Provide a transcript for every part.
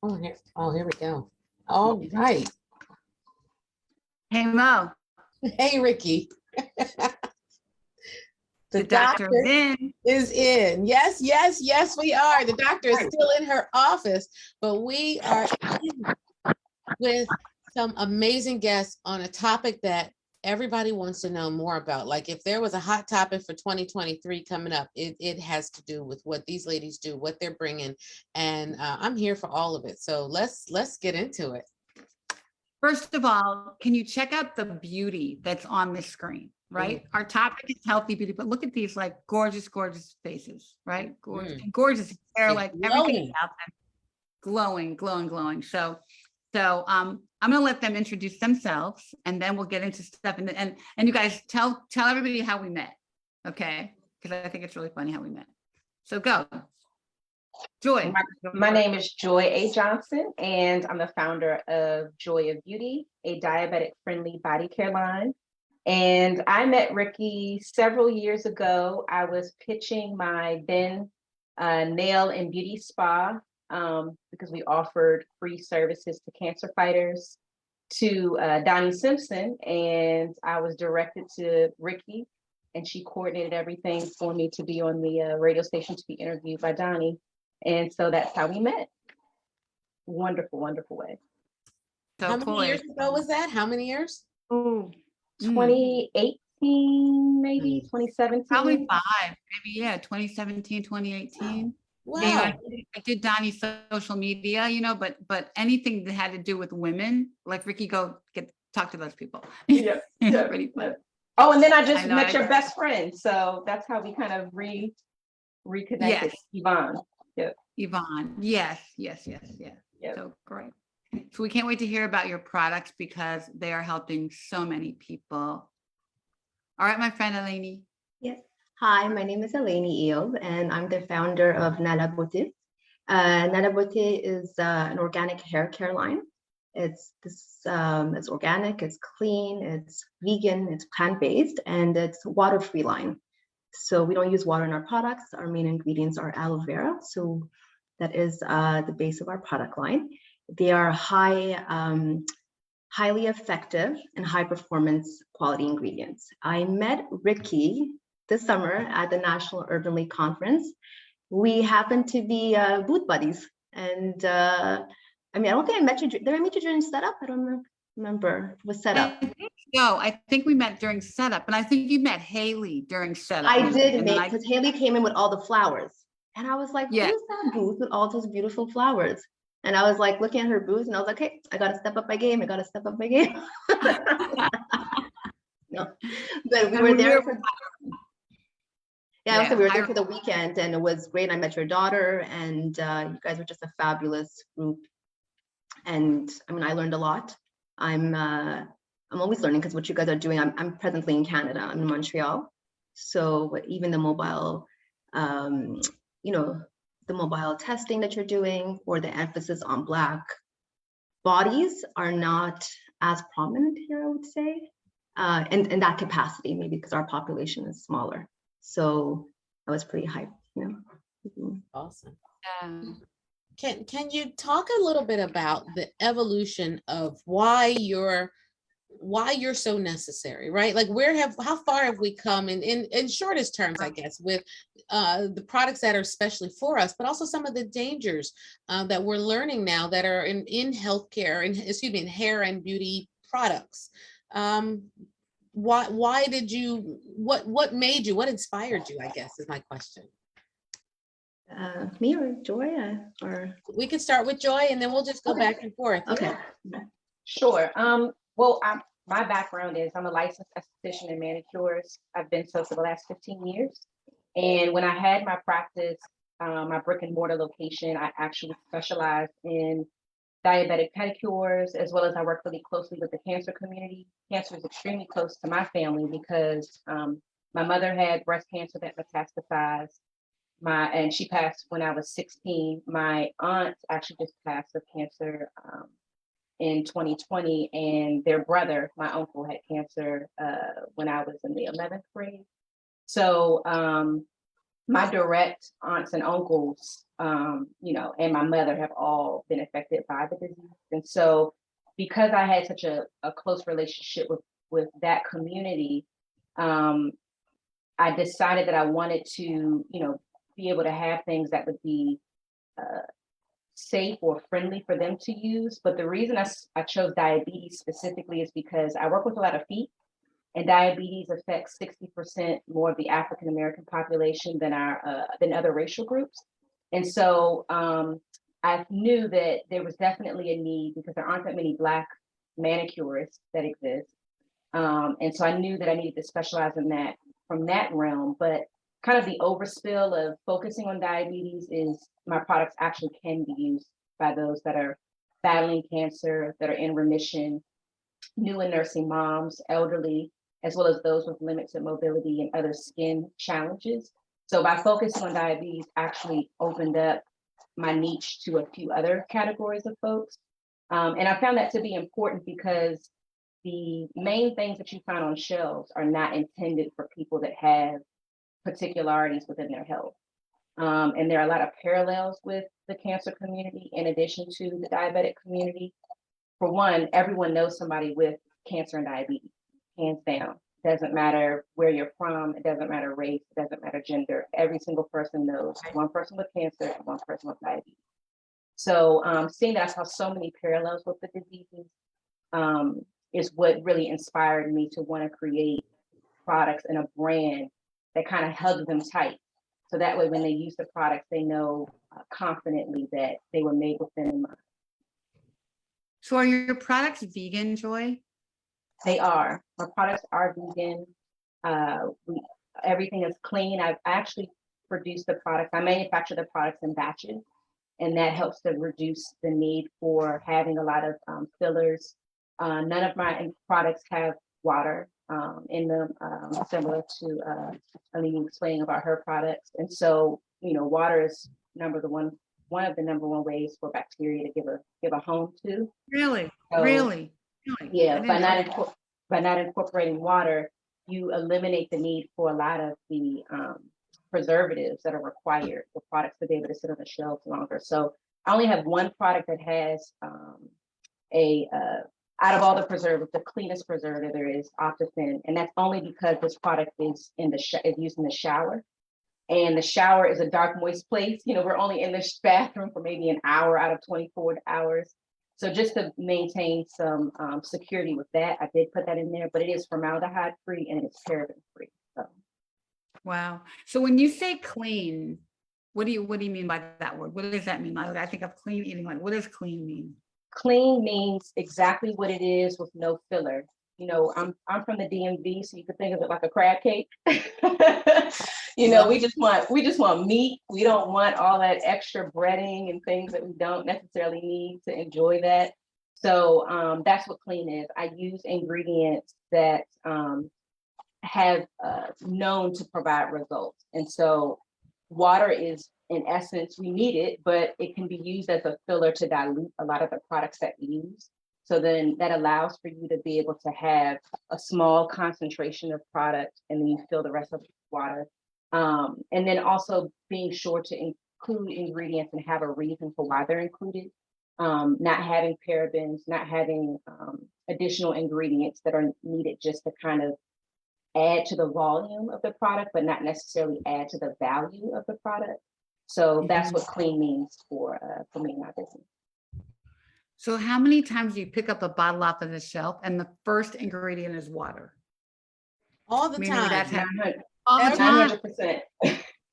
Oh, here we go. All right. Hey Mo, Hey, Ricky. The the doctor is doctor in. is in. Yes, yes, yes, we are. The doctor is still in her office, but we are in with some amazing guests on a topic that everybody wants to know more about. Like if there was a hot topic for 2023 coming up, it has to do with what these ladies do, what they're bringing, and I'm here for all of it. So let's get into it. First of all, can you check out the beauty that's on this screen, right? Our topic is healthy beauty, but look at these like gorgeous, gorgeous faces, right? Gorgeous, gorgeous hair, It's like glowing. everything out there, glowing, glowing, glowing. So I'm gonna let them introduce themselves, and then we'll get into stuff. And you guys tell everybody how we met, okay? Because I think it's really funny how we met. So go, Joy. My name is Joy A. Johnson, and I'm the founder of Joy of Beauty, a diabetic-friendly body care line. And I met Ricky several years ago. I was pitching my then nail and beauty spa because we offered free services to cancer fighters to Donnie Simpson, and I was directed to Ricky, and she coordinated everything for me to be on the radio station to be interviewed by Donnie. And so that's how we met. Wonderful, wonderful way. So How many years ago was that? How many years? Ooh, 2018, maybe 2017. probably 5, maybe, yeah, 2017, 2018. Wow. Yeah, I did Donnie's social media, but anything that had to do with women, like Ricky, talk to those people. Yeah, It's pretty fun. Oh, and then I just I know, met your best friend. So that's how we kind of reconnected. Yes. Yvonne. Yvonne, yes. Yep. So great. So we can't wait to hear about your products because they are helping so many people. All right, my friend Eleni. Yes. Hi, my name is Eleni Eob, and I'm the founder of Nala Beauté. Nala Beauté is an organic hair care line. It's organic, it's clean, it's vegan, it's plant-based, and it's water-free line. So we don't use water in our products. Our main ingredients are aloe vera. So that is the base of our product line. They are highly effective and high performance quality ingredients. I met Ricky this summer at the National Urban League Conference. We happened to be booth buddies. And I don't think I met you. Did I meet you during setup? I don't remember. It was setup. No, I think we met during setup, and I think you met Haley during setup. I did meet, because Haley came in with all the flowers. And I was like, who's that booth with all those beautiful flowers? And I was like looking at her booth, and I was like, hey, I got to step up my game. No, but we were there for, so we were there for the weekend, and it was great. I met your daughter, and you guys were just a fabulous group. And I learned a lot. I'm always learning, because what you guys are doing, I'm presently in Canada. I'm in Montreal. So even the mobile, the mobile testing that you're doing, or the emphasis on Black bodies, are not as prominent here, I would say, in that capacity, maybe because our population is smaller. So I was pretty hyped, Awesome. Yeah. Can you talk a little bit about the evolution of why you're so necessary, right? Like how far have we come in shortest terms, I guess, with the products that are especially for us, but also some of the dangers that we're learning now that are in healthcare, in hair and beauty products. Why did you, what made you, what inspired you, I guess, is my question. Me or Joy, or we can start with Joy, and then we'll just go back and forth. Okay. Sure. Well, my background is I'm a licensed esthetician and manicurist. I've been so for the last 15 years. And when I had my practice, my brick and mortar location, I actually specialized in diabetic pedicures, as well as I work really closely with the cancer community. Cancer is extremely close to my family because my mother had breast cancer that metastasized. And she passed when I was 16. My aunt actually just passed of cancer in 2020, and their brother, my uncle, had cancer when I was in the 11th grade. So my direct aunts and uncles, and my mother have all been affected by the disease. And so because I had such a close relationship with that community, I decided that I wanted to, be able to have things that would be safe or friendly for them to use. But the reason I chose diabetes specifically is because I work with a lot of feet, and diabetes affects 60% more of the African American population than other racial groups. And so I knew that there was definitely a need because there aren't that many Black manicurists that exist. And so I knew that I needed to specialize in that from that realm. But kind of the overspill of focusing on diabetes is my products actually can be used by those that are battling cancer, that are in remission, new and nursing moms, elderly, as well as those with limited mobility and other skin challenges. So by focusing on diabetes actually opened up my niche to a few other categories of folks. And I found that to be important because the main things that you find on shelves are not intended for people that have particularities within their health. And there are a lot of parallels with the cancer community in addition to the diabetic community. For one, everyone knows somebody with cancer and diabetes, hands down. Doesn't matter where you're from, it doesn't matter race, it doesn't matter gender. Every single person knows one person with cancer and one person with diabetes. So seeing that I saw so many parallels with the diseases is what really inspired me to want to create products and a brand that kind of hugs them tight. So that way, when they use the products, they know confidently that they were made with them in mind. So are your products vegan, Joy? They are. My products are vegan. Everything is clean. I actually produce the products. I manufacture the products in batches, and that helps to reduce the need for having a lot of fillers. None of my products have water in them, similar to Aline explaining about her products. And so, water is one of the number one ways for bacteria to give a home to. Really? So, Really? yeah, I didn't know by not incorporating water, you eliminate the need for a lot of the preservatives that are required for products to be able to sit on the shelves longer. So I only have one product that has out of all the preservatives, the cleanest preservative there is, Optifin, and that's only because this product is used in the shower. And the shower is a dark, moist place. We're only in the bathroom for maybe an hour out of 24 hours. So just to maintain some security with that, I did put that in there, but it is formaldehyde free and it's paraben free. So. Wow. So when you say clean, what do you mean by that word? What does that mean? I think of clean eating. Like, what does clean mean? Clean means exactly what it is with no filler. I'm from the DMV, so you could think of it like a crab cake. We just want meat. We don't want all that extra breading and things that we don't necessarily need to enjoy that. So that's what clean is. I use ingredients that have known to provide results. And so water is, in essence, we need it, but it can be used as a filler to dilute a lot of the products that we use. So then that allows for you to be able to have a small concentration of product and then you fill the rest of it with water. And then also being sure to include ingredients and have a reason for why they're included. Not having parabens, not having additional ingredients that are needed just to kind of add to the volume of the product, but not necessarily add to the value of the product. So that's what clean means for me and my business. So how many times do you pick up a bottle off of the shelf and the first ingredient is water? All the Meaning time. that's All the time. 900%.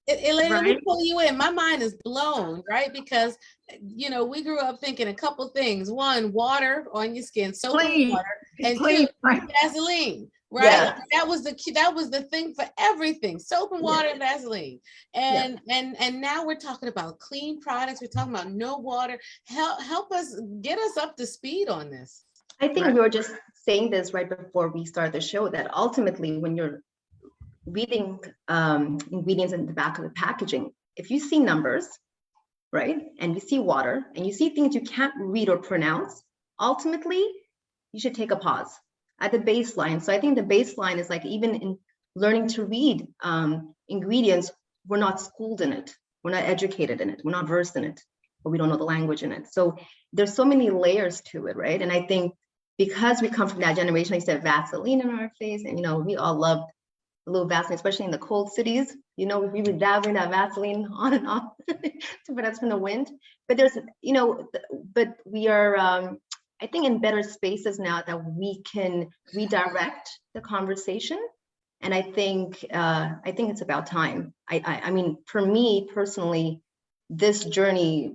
Let me pull you in. My mind is blown, right? Because, we grew up thinking a couple things. One, water on your skin, soap and water, and two, Vaseline, right? Yeah. That was the thing for everything, soap and water and Vaseline. And now we're talking about clean products. We're talking about no water. Help us, get us up to speed on this. I think we were just saying this right before we started the show, that ultimately when you're reading ingredients in the back of the packaging, if you see numbers, right, and you see water and you see things you can't read or pronounce, ultimately you should take a pause at the baseline. So I think the baseline is like, even in learning to read ingredients, we're not schooled in it. We're not educated in it. We're not versed in it, but we don't know the language in it. So there's so many layers to it, right? And I think because we come from that generation, I used to have Vaseline in our face, and we all loved a little Vaseline, especially in the cold cities. We were dabbing that Vaseline on and off to protect us from the wind. But there's, but we are, I think, in better spaces now that we can redirect the conversation. And I think it's about time. I mean, for me personally, this journey,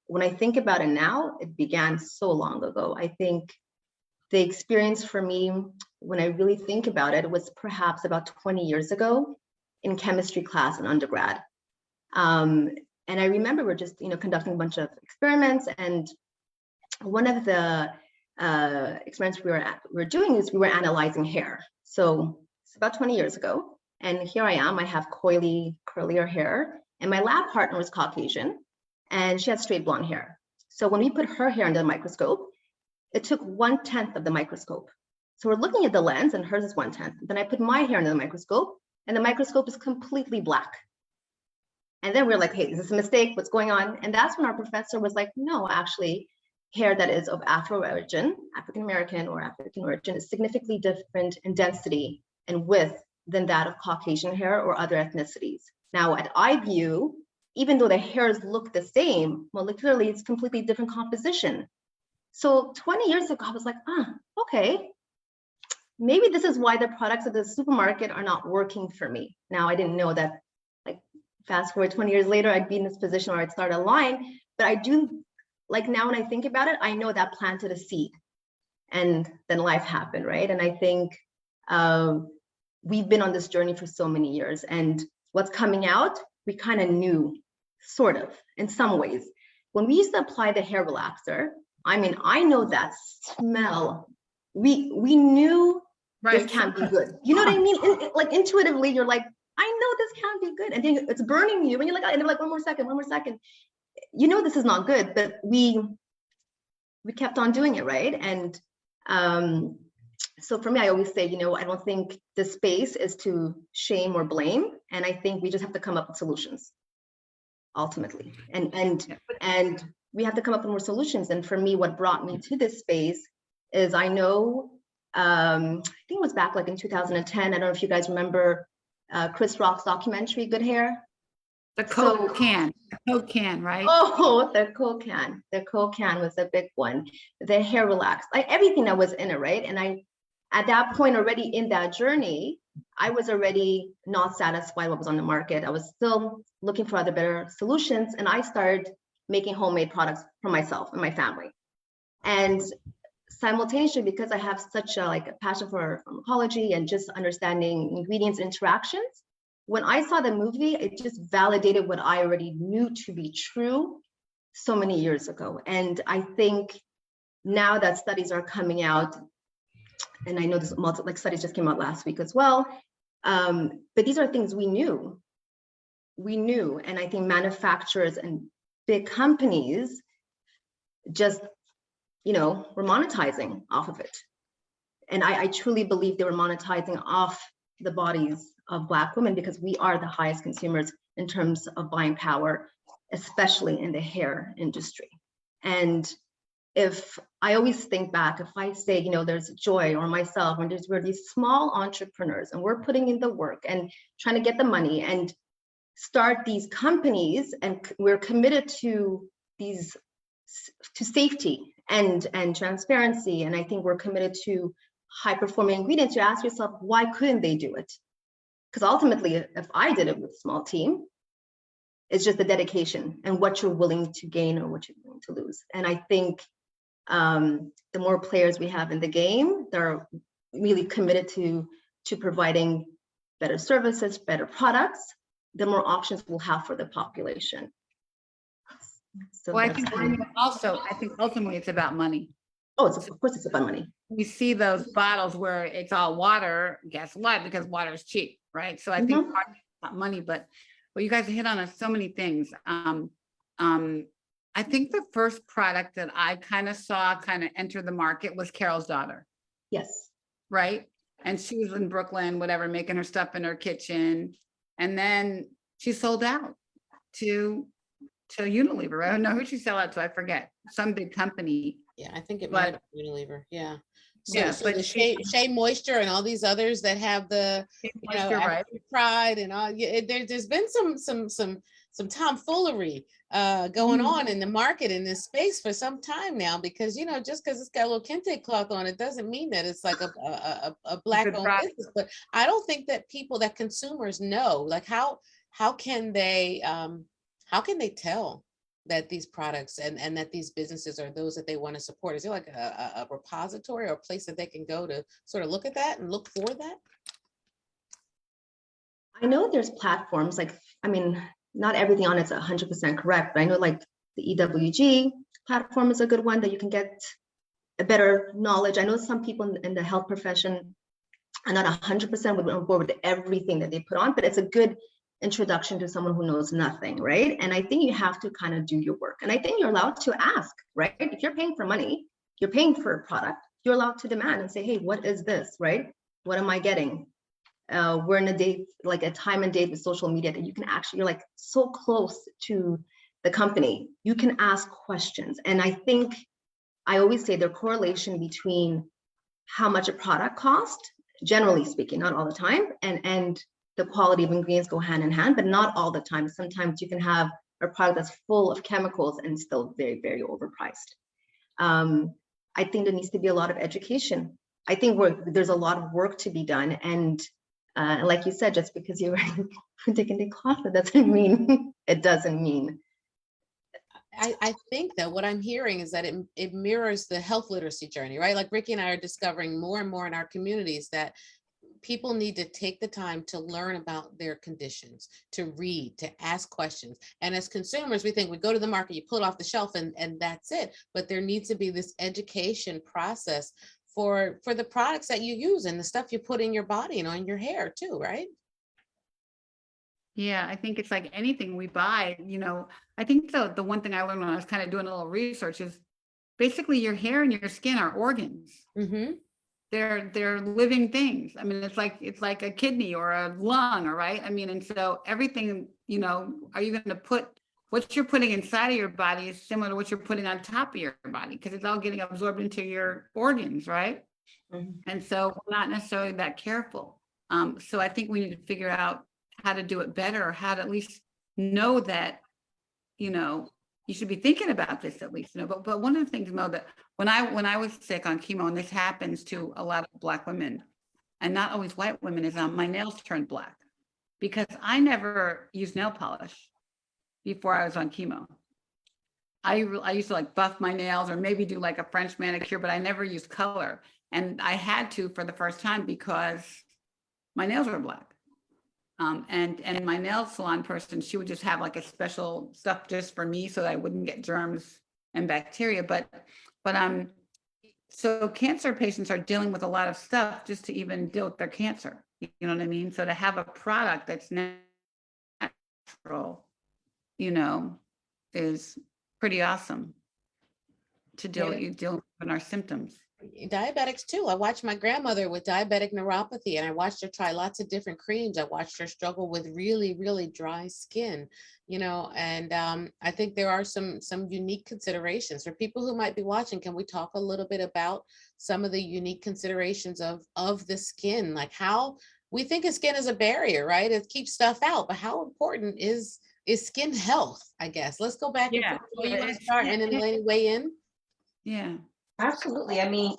when I think about it now, it began so long ago. I think the experience for me, when I really think about it, was perhaps about 20 years ago in chemistry class in undergrad. And I remember we're just, conducting a bunch of experiments, and one of the experiments we were doing is we were analyzing hair. So it's about 20 years ago, and here I am. I have curlier hair, and my lab partner was Caucasian, and she had straight blonde hair. So when we put her hair under the microscope, it took 1/10 of the microscope. So we're looking at the lens, and hers is 1/10. Then I put my hair under the microscope, and the microscope is completely black. And then we're like, hey, is this a mistake? What's going on? And that's when our professor was like, no, actually, hair that is of Afro origin, African American or African origin, is significantly different in density and width than that of Caucasian hair or other ethnicities. Now at EyeView, even though the hairs look the same, molecularly, it's completely different composition. So 20 years ago, I was like, okay, maybe this is why the products at the supermarket are not working for me. Now, I didn't know that, like, fast forward 20 years later, I'd be in this position where I'd start a line, but I do, like, now when I think about it, I know that planted a seed, and then life happened, right? And I think we've been on this journey for so many years, and what's coming out, we kind of knew, sort of, in some ways. When we used to apply the hair relaxer, I mean, I know that smell. We knew Right. this can't be good. You know what I mean? Like intuitively, you're like, I know this can't be good. And then it's burning you. And you're like, and they're like, one more second. You know, this is not good, but we kept on doing it, right? And so for me, I always say, I don't think the space is to shame or blame. And I think we just have to come up with solutions, ultimately. And we have to come up with more solutions. And for me, what brought me to this space is I know, I think it was back like in 2010. I don't know if you guys remember Chris Rock's documentary, Good Hair. The Coke can, right? Oh, the Coke can. The Coke can was a big one. The hair relax, like everything that was in it, right? And at that point, already in that journey, I was already not satisfied with what was on the market. I was still looking for other better solutions, and I started making homemade products for myself and my family. And simultaneously, because I have such a passion for pharmacology and just understanding ingredients interactions, when I saw the movie, it just validated what I already knew to be true so many years ago. And I think now that studies are coming out, and I know this studies just came out last week as well, but these are things we knew. And I think manufacturers and big companies just, were monetizing off of it. And I truly believe they were monetizing off the bodies of Black women because we are the highest consumers in terms of buying power, especially in the hair industry. And if I always think back, if I say, there's Joy or myself, and we're these small entrepreneurs and we're putting in the work and trying to get the money and start these companies, and we're committed to safety and transparency. And I think we're committed to high performing ingredients. You ask yourself, why couldn't they do it? Because ultimately, if I did it with a small team, it's just the dedication and what you're willing to gain or what you're willing to lose. And I think the more players we have in the game, they're really committed to providing better services, better products, the more options we'll have for the population. So Well, I think ultimately it's about money. Oh, of course it's about money. We see those bottles where it's all water. Guess what? Because water is cheap, right? So I think part of it's about money, but you guys hit on so many things. I think the first product that I kind of saw enter the market was Carol's daughter. Yes. Right. And she was in Brooklyn, whatever, making her stuff in her kitchen. And then she sold out to Unilever. I don't know who she sold out to. I forget, some big company. Yeah, I think it might But- have been Unilever, yeah. So, Yeah, so but the she- Shea Moisture and all these others that have the, you know, You're right. African Pride and all, yeah, there's been some tomfoolery going on in the market in this space for some time now, because, you know, just because it's got a little kente cloth on it doesn't mean that it's like a black owned product. business. But I don't think that that consumers know, like how can they tell that these products and that these businesses are those that they want to support? Is there like a repository or a place that they can go to sort of look at that and look for that? I know there's platforms like, I mean, not everything on it's 100% correct, but I know like the EWG platform is a good one that you can get a better knowledge. I know some people in the health profession are not 100% on board with everything that they put on, but it's a good introduction to someone who knows nothing, right? And I think you have to kind of do your work. And I think you're allowed to ask, right? If you're paying for money, you're paying for a product, you're allowed to demand and say, hey, what is this, right? What am I getting? We're in a day, like a time and date with social media that you can actually, you're like so close to the company, you can ask questions. And I think, I always say the correlation between how much a product costs, generally speaking, not all the time, and the quality of ingredients go hand in hand, but not all the time. Sometimes you can have a product that's full of chemicals and still very, very overpriced. I think there needs to be a lot of education. I think there's a lot of work to be done. And like you said, just because you're taking the cloth, that doesn't mean, it doesn't mean. I think that what I'm hearing is that it mirrors the health literacy journey, right? Like Ricky and I are discovering more and more in our communities that people need to take the time to learn about their conditions, to read, to ask questions. And as consumers, we think we go to the market, you pull it off the shelf and that's it. But there needs to be this education process for the products that you use and the stuff you put in your body and on your hair too, right? Yeah, I think it's like anything we buy, you know, I think the one thing I learned when I was kind of doing a little research is basically your hair and your skin are organs. Mm-hmm. They're living things. I mean, it's like a kidney or a lung, all right? I mean, and so everything, you know, are you going to put what you're putting inside of your body is similar to what you're putting on top of your body, because it's all getting absorbed into your organs, right? Mhm. And so we're not necessarily that careful. So I think we need to figure out how to do it better, or how to at least know that, you know, you should be thinking about this at least, you know. But one of the things, Mo, that when I was sick on chemo, and this happens to a lot of Black women, and not always white women, is my nails turned black because I never used nail polish before I was on chemo. I used to like buff my nails or maybe do like a French manicure, but I never used color. And I had to for the first time because my nails were black. And my nail salon person, she would just have like a special stuff just for me so that I wouldn't get germs and bacteria. But so cancer patients are dealing with a lot of stuff just to even deal with their cancer. You know what I mean? So to have a product that's natural, you know, is pretty awesome to deal with our symptoms. Diabetics too. I watched my grandmother with diabetic neuropathy and I watched her try lots of different creams. I watched her struggle with really, really dry skin, you know, and I think there are some unique considerations for people who might be watching. Can we talk a little bit about some of the unique considerations of the skin? Like how we think of skin as a barrier, right? It keeps stuff out, but how important is skin health, I guess. Let's go back. Yeah. And you want to start and then Elaine weigh in? Yeah. Absolutely. I mean,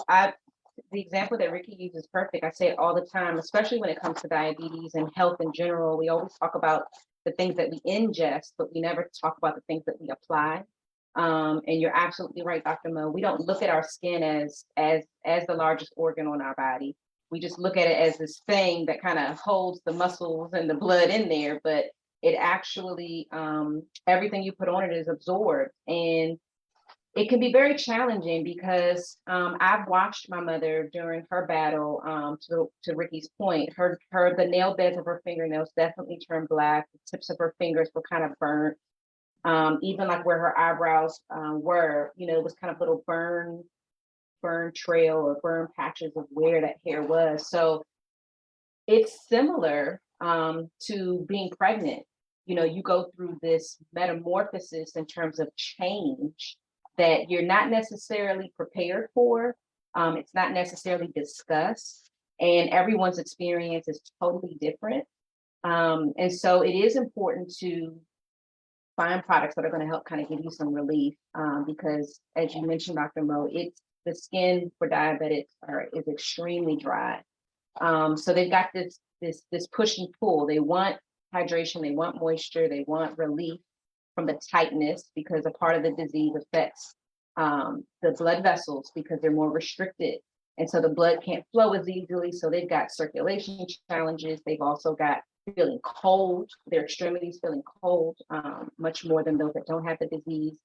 the example that Ricky uses is perfect. I say it all the time, especially when it comes to diabetes and health in general. We always talk about the things that we ingest, but we never talk about the things that we apply. And you're absolutely right, Dr. Mo. We don't look at our skin as the largest organ on our body. We just look at it as this thing that kind of holds the muscles and the blood in there, but it actually, everything you put on it is absorbed. And it can be very challenging because I've watched my mother during her battle, to Ricky's point, the nail beds of her fingernails definitely turned black. The tips of her fingers were kind of burnt. Even like where her eyebrows were, you know, it was kind of little burn trail or burn patches of where that hair was. So it's similar to being pregnant. you go through this metamorphosis in terms of change that you're not necessarily prepared for. It's not necessarily discussed, and everyone's experience is totally different. And so it is important to find products that are going to help kind of give you some relief, because as you mentioned, Dr. Mo, it's the skin for diabetics is extremely dry. So they've got this push and pull. They want hydration, they want moisture, they want relief from the tightness, because a part of the disease affects the blood vessels because they're more restricted. And so the blood can't flow as easily. So they've got circulation challenges. They've also got feeling cold, their extremities feeling cold, much more than those that don't have the disease.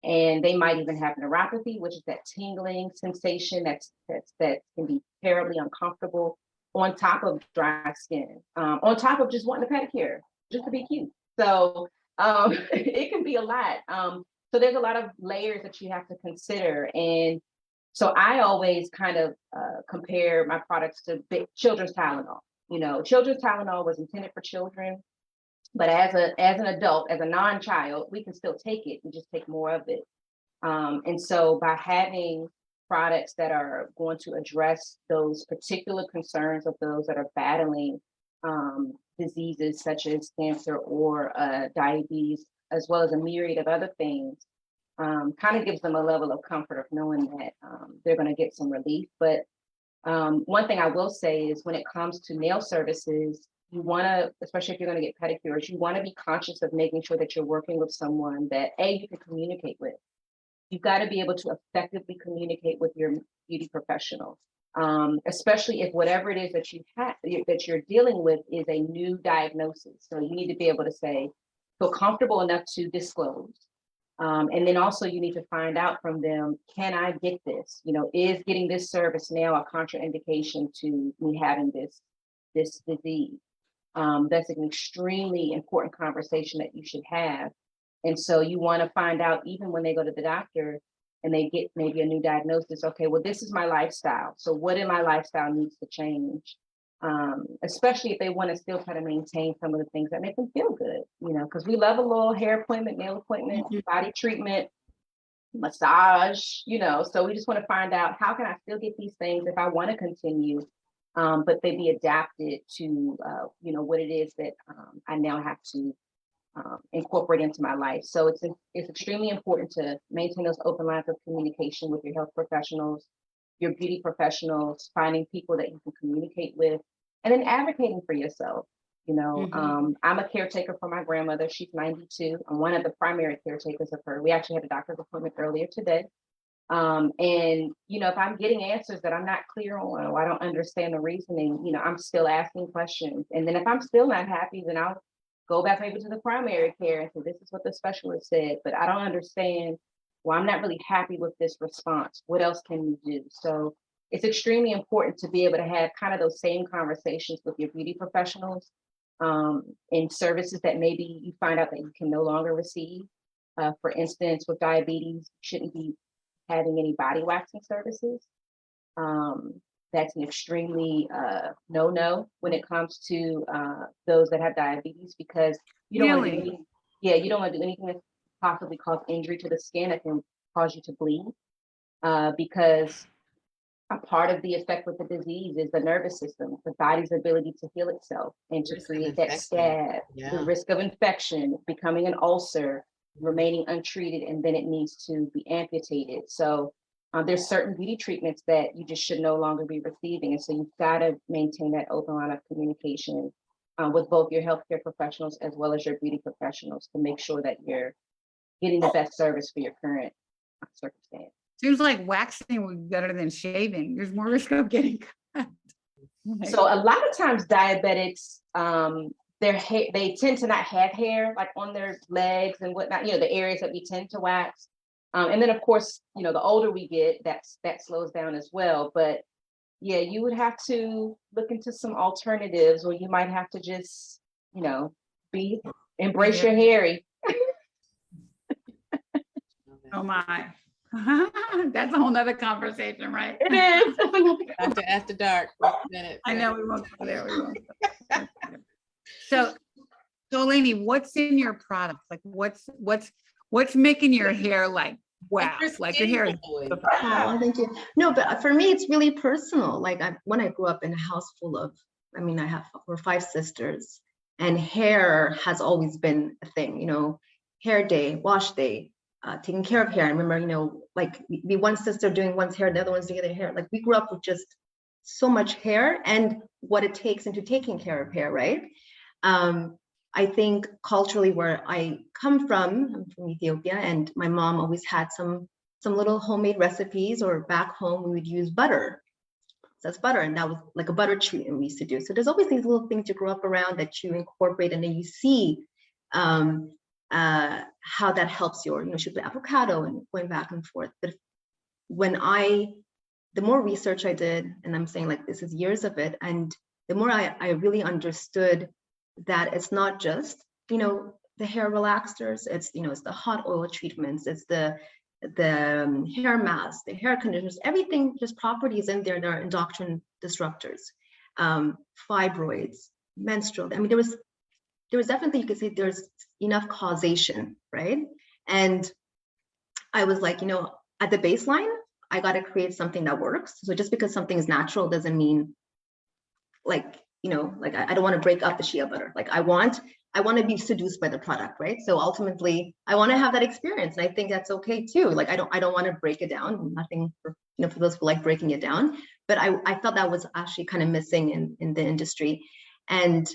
And they might even have neuropathy, which is that tingling sensation that can be terribly uncomfortable, on top of dry skin, on top of just wanting a pedicure, just to be cute. So it can be a lot. So there's a lot of layers that you have to consider. And so I always kind of compare my products to children's Tylenol. Children's Tylenol was intended for children, but as an adult, as a non-child, we can still take it. We just take more of it. And so by having products that are going to address those particular concerns of those that are battling diseases such as cancer or diabetes, as well as a myriad of other things, kind of gives them a level of comfort of knowing that they're going to get some relief. But one thing I will say is when it comes to nail services, you want to, especially if you're going to get pedicures, you want to be conscious of making sure that you're working with someone that you can communicate with. You've got to be able to effectively communicate with your beauty professional, especially if whatever it is that you're dealing with is a new diagnosis. So you need to be able to feel comfortable enough to disclose. And then also you need to find out from them, can I get this? Is getting this service now a contraindication to me having this disease? That's an extremely important conversation that you should have. And so you want to find out, even when they go to the doctor and they get maybe a new diagnosis, okay, well, this is my lifestyle. So what in my lifestyle needs to change? Especially if they want to still try to maintain some of the things that make them feel good, because we love a little hair appointment, nail appointment, body treatment, massage, so we just want to find out, how can I still get these things if I want to continue, but they be adapted to, what it is that I now have to incorporate into my life. So it's extremely important to maintain those open lines of communication with your health professionals, your beauty professionals, finding people that you can communicate with, and then advocating for yourself. I'm a caretaker for my grandmother. She's 92. I'm one of the primary caretakers of her. We actually had a doctor's appointment earlier today. And, if I'm getting answers that I'm not clear on, or I don't understand the reasoning, I'm still asking questions. And then if I'm still not happy, then I'll go back maybe to the primary care and say, this is what the specialist said, but I don't understand. Well, I'm not really happy with this response. What else can we do? So it's extremely important to be able to have kind of those same conversations with your beauty professionals in services that maybe you find out that you can no longer receive. For instance, with diabetes, you shouldn't be having any body waxing services. That's an extremely no-no when it comes to those that have diabetes, because you don't want to do anything. Yeah, you don't want to do anything that possibly cause injury to the skin that can cause you to bleed, because a part of the effect with the disease is the nervous system, the body's ability to heal itself and to create that scab, the risk of infection, becoming an ulcer, remaining untreated, and then it needs to be amputated. So there's certain beauty treatments that you just should no longer be receiving. And so you've got to maintain that open line of communication with both your healthcare professionals as well as your beauty professionals to make sure that you're getting the best service for your current circumstance. Seems like waxing would be better than shaving. There's more risk of getting cut. So a lot of times diabetics, their hair, they tend to not have hair like on their legs and whatnot, the areas that we tend to wax. And then of course, the older we get, that slows down as well. But yeah, you would have to look into some alternatives, or you might have to just, embrace your hairy. Oh my. That's a whole nother conversation, right? It is. After dark. I know we won't go there. We won't. So So Lainey, what's in your product? Like what's making your hair like, wow, like your hair is. Oh, thank you. No, but for me, it's really personal. Like when I grew up in a house full of, I mean, we're 5 sisters, and hair has always been a thing, hair day, wash day, taking care of hair. I remember, like be one sister doing one's hair, the other one's doing their hair. Like we grew up with just so much hair and what it takes into taking care of hair, right? I think culturally where I come from, I'm from Ethiopia, and my mom always had some little homemade recipes, or back home we would use butter. So that's butter, and that was like a butter treat we used to do. So there's always these little things you grow up around that you incorporate, and then you see how that helps your, should be avocado and going back and forth. But the more research I did, and I'm saying like this is years of it, and the more I really understood that it's not just, the hair relaxers, it's, it's the hot oil treatments, it's the hair masks, the hair conditioners, everything, just properties in there that are endocrine disruptors, fibroids, menstrual. I mean, there was definitely, you could say there's enough causation, right? And I was like, at the baseline, I got to create something that works. So just because something is natural doesn't mean like, I don't want to break up the shea butter. Like I want to be seduced by the product, right? So ultimately I want to have that experience. And I think that's okay too. Like I don't want to break it down. Nothing for, for those who like breaking it down. But I felt that was actually kind of missing in the industry. And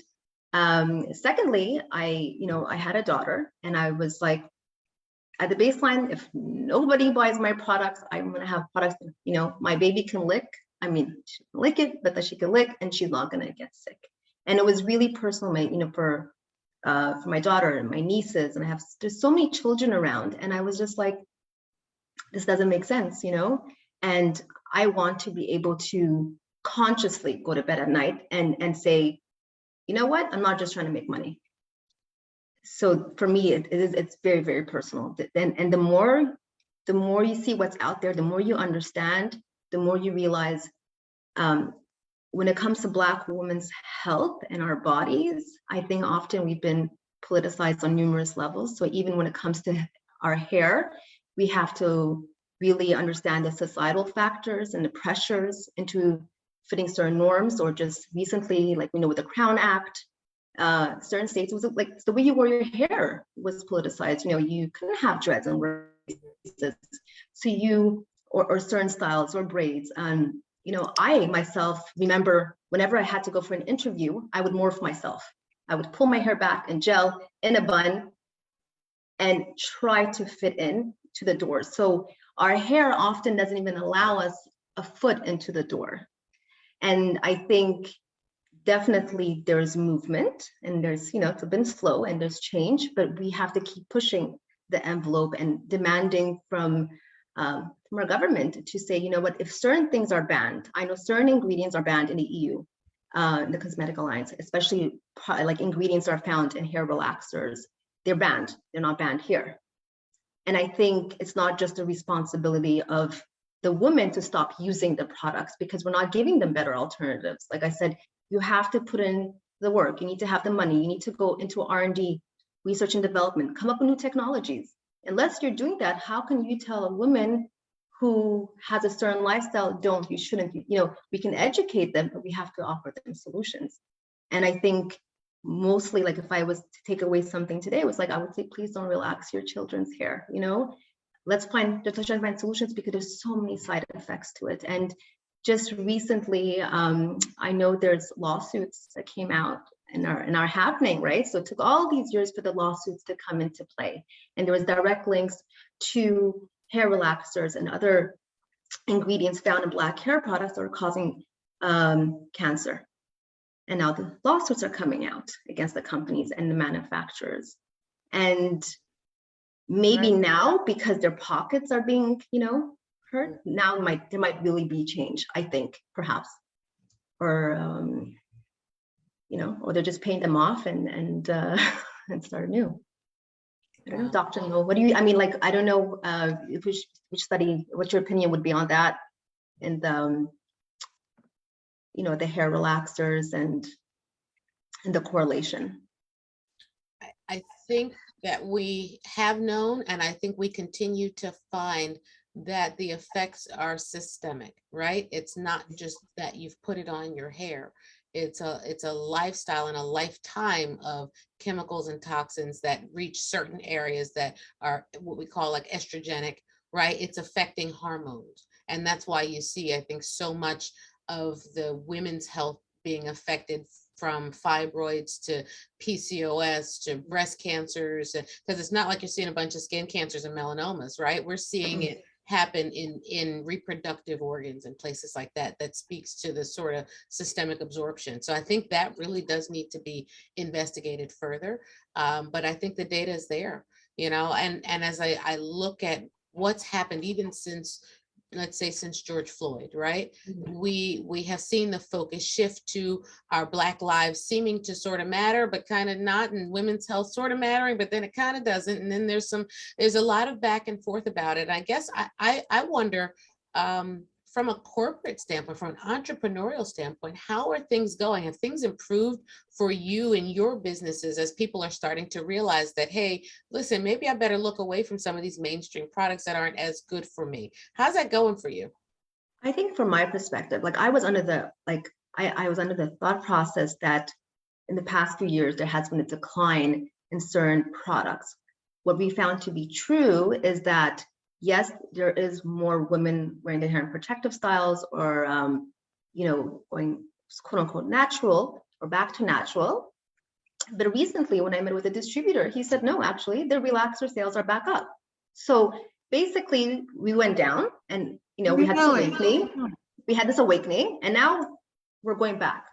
secondly, I had a daughter, and I was like, at the baseline, if nobody buys my products, I'm going to have products that, my baby can lick. I mean, she can lick it, but that she can lick, and she's not going to get sick. And it was really personal, for my daughter and my nieces, and there's so many children around, and I was just like, this doesn't make sense, and I want to be able to consciously go to bed at night and say, you know what, I'm not just trying to make money. So for me, it's very, very personal. And the more you see what's out there, the more you understand, the more you realize when it comes to Black women's health and our bodies, I think often we've been politicized on numerous levels. So even when it comes to our hair, we have to really understand the societal factors and the pressures into fitting certain norms, or just recently, like, with the Crown Act, certain states, it was like the way you wore your hair was politicized. You couldn't have dreads and braces. So or certain styles or braids. I myself remember whenever I had to go for an interview, I would morph myself. I would pull my hair back and gel in a bun and try to fit in to the door. So our hair often doesn't even allow us a foot into the door. And I think definitely there's movement, and there's, it's been slow and there's change, but we have to keep pushing the envelope and demanding from our government to say, what, if certain things are banned, I know certain ingredients are banned in the EU, in the Cosmetic Alliance, especially like ingredients are found in hair relaxers, they're banned, they're not banned here. And I think it's not just a responsibility of the women to stop using the products, because we're not giving them better alternatives. Like I said, you have to put in the work, you need to have the money, you need to go into R&D, research and development, come up with new technologies. Unless you're doing that, how can you tell a woman who has a certain lifestyle, you shouldn't, we can educate them, but we have to offer them solutions. And I think mostly, like, if I was to take away something today, it was like, I would say, please don't relax your children's hair, let's try and find solutions, because there's so many side effects to it. And just recently, I know there's lawsuits that came out and are happening, right? So it took all these years for the lawsuits to come into play. And there was direct links to hair relaxers and other ingredients found in Black hair products that are causing cancer. And now the lawsuits are coming out against the companies and the manufacturers. And maybe now, because their pockets are being, hurt, now there might really be change, I think, perhaps. Or or they're just paying them off and start anew. I don't know, Dr. Ngo, what do you, I don't know which study, what your opinion would be on that, and the hair relaxers and the correlation. I think that we have known, and I think we continue to find that the effects are systemic, right? It's not just that you've put it on your hair. It's a lifestyle and a lifetime of chemicals and toxins that reach certain areas that are what we call like estrogenic, right? It's affecting hormones. And that's why you see, I think, so much of the women's health being affected, from fibroids to PCOS to breast cancers, because it's not like you're seeing a bunch of skin cancers and melanomas, right? We're seeing it happen in reproductive organs and places like that. That speaks to the sort of systemic absorption. So I think that really does need to be investigated further. But I think the data is there, and as I look at what's happened even since, let's say, since George Floyd, right? We have seen the focus shift to our Black lives seeming to sort of matter, but kind of not, and women's health sort of mattering, but then it kind of doesn't. And then there's a lot of back and forth about it. I guess I wonder, from a corporate standpoint, from an entrepreneurial standpoint, how are things going? Have things improved for you and your businesses as people are starting to realize that, hey, listen, maybe I better look away from some of these mainstream products that aren't as good for me? How's that going for you? I think from my perspective, like I was under the I was under the thought process that in the past few years there has been a decline in certain products. What we found to be true is that yes, there is more women wearing their hair in protective styles, or going quote unquote natural or back to natural. But recently, when I met with a distributor, he said, no, actually, the relaxer sales are back up. So basically, we went down, and we had this awakening. We had this awakening, and now we're going back.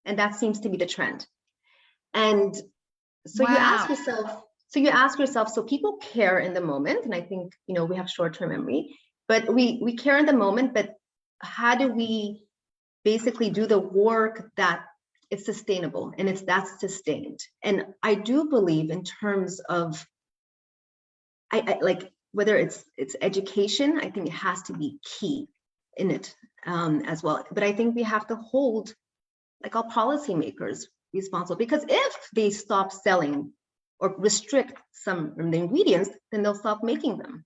And that seems to be the trend. And so you ask yourself, so people care in the moment, and I think we have short-term memory, but we care in the moment, but how do we basically do the work that is sustainable and that's sustained? And I do believe in terms of I like whether it's education, I think it has to be key in it as well. But I think we have to hold like our policymakers responsible, because if they stop selling or restrict some of the ingredients, then they'll stop making them.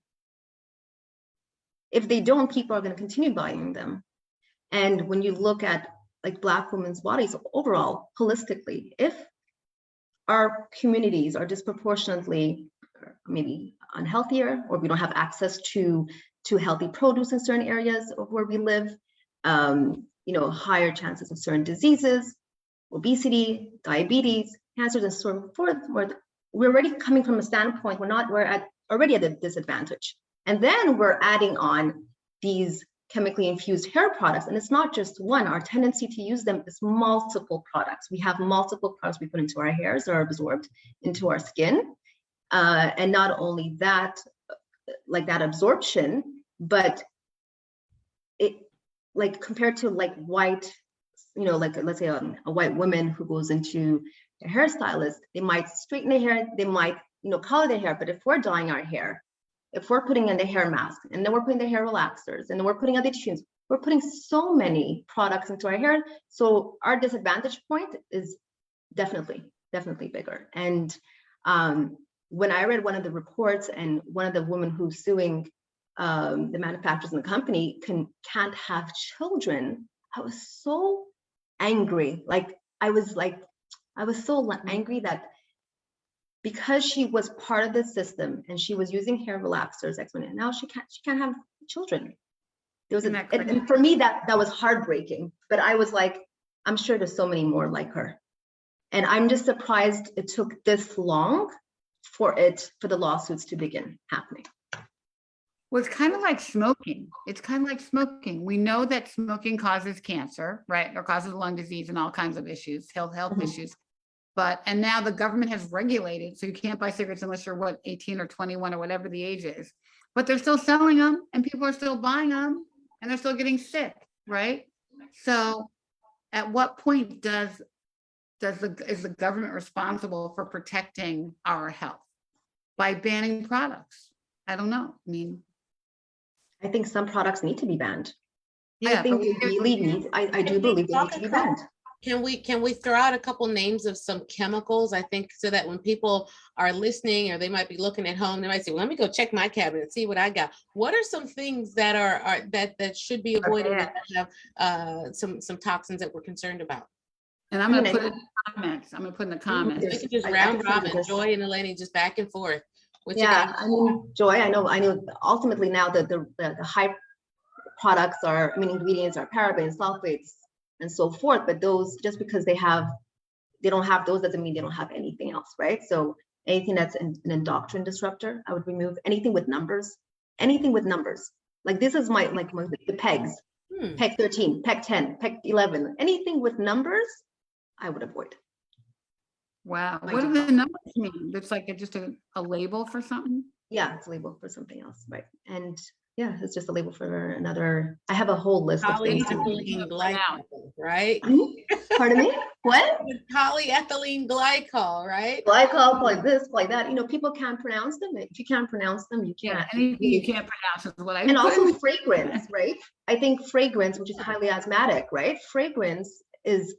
If they don't, people are going to continue buying them. And when you look at like Black women's bodies overall, holistically, if our communities are disproportionately maybe unhealthier, or we don't have access to healthy produce in certain areas of where we live, higher chances of certain diseases, obesity, diabetes, cancers, and so forth, we're already coming from a standpoint, we're already at a disadvantage. And then we're adding on these chemically infused hair products. And it's not just one. Our tendency to use them is multiple products. We have multiple products we put into our hairs that are absorbed into our skin. And not only that, like that absorption, but it, like compared to like white, like let's say a white woman who goes into a hairstylist, they might straighten their hair, they might, color their hair. But if we're dyeing our hair, if we're putting in the hair mask, and then we're putting the hair relaxers, and then we're putting other tunes, we're putting so many products into our hair. So our disadvantage point is definitely bigger. And when I read one of the reports, and one of the women who's suing the manufacturers in the company can't have children, I was so angry. I was so angry that because she was part of the system and she was using hair relaxers, and now she can't have children. There was and for me that was heartbreaking. But I was like, I'm sure there's so many more like her, and I'm just surprised it took this long for the lawsuits to begin happening. Well, it's kind of like smoking. We know that smoking causes cancer, right? Or causes lung disease and all kinds of issues, health issues. And now the government has regulated, so you can't buy cigarettes unless you're 18 or 21 or whatever the age is. But they're still selling them, and people are still buying them, and they're still getting sick, right? So at what point is the government responsible for protecting our health by banning products? I don't know. I think some products need to be banned. Yeah, I think they really need, I do believe they need to be banned. Can we throw out a couple names of some chemicals? I think so that when people are listening or they might be looking at home, they might say, well, let me go check my cabinet and see what I got. What are some things that are that should be avoided when you have some toxins that we're concerned about? And I'm I gonna mean, put it in the comments. I'm gonna put in the comments. We could just I round can send you robin, this. Joy and Eleni, just back and forth. What's your Yeah, name? I mean, Joy, I know ultimately now that the high products are, I mean, ingredients are parabens, sulfates, and so forth, but those, just because they don't have those doesn't mean they don't have anything else, right? So anything that's an endocrine disruptor, I would remove. Anything with numbers, Like this is the pegs, Hmm. PEG 13, PEG 10, PEG 11, anything with numbers, I would avoid. Wow, I what do do. the numbers mean? It's like just a label for something? Yeah, it's a label for something else, right? And yeah, it's just a label for another. I have a whole list of things. Polyethylene glycol, right? Pardon me? What? Polyethylene glycol, right? Glycol, like this, like that. You know, people can't pronounce them. If you can't pronounce them, you Yeah, can't. anything you can't pronounce is what I. And put in also the- fragrance, right? I think fragrance, which is highly asthmatic, right? Fragrance is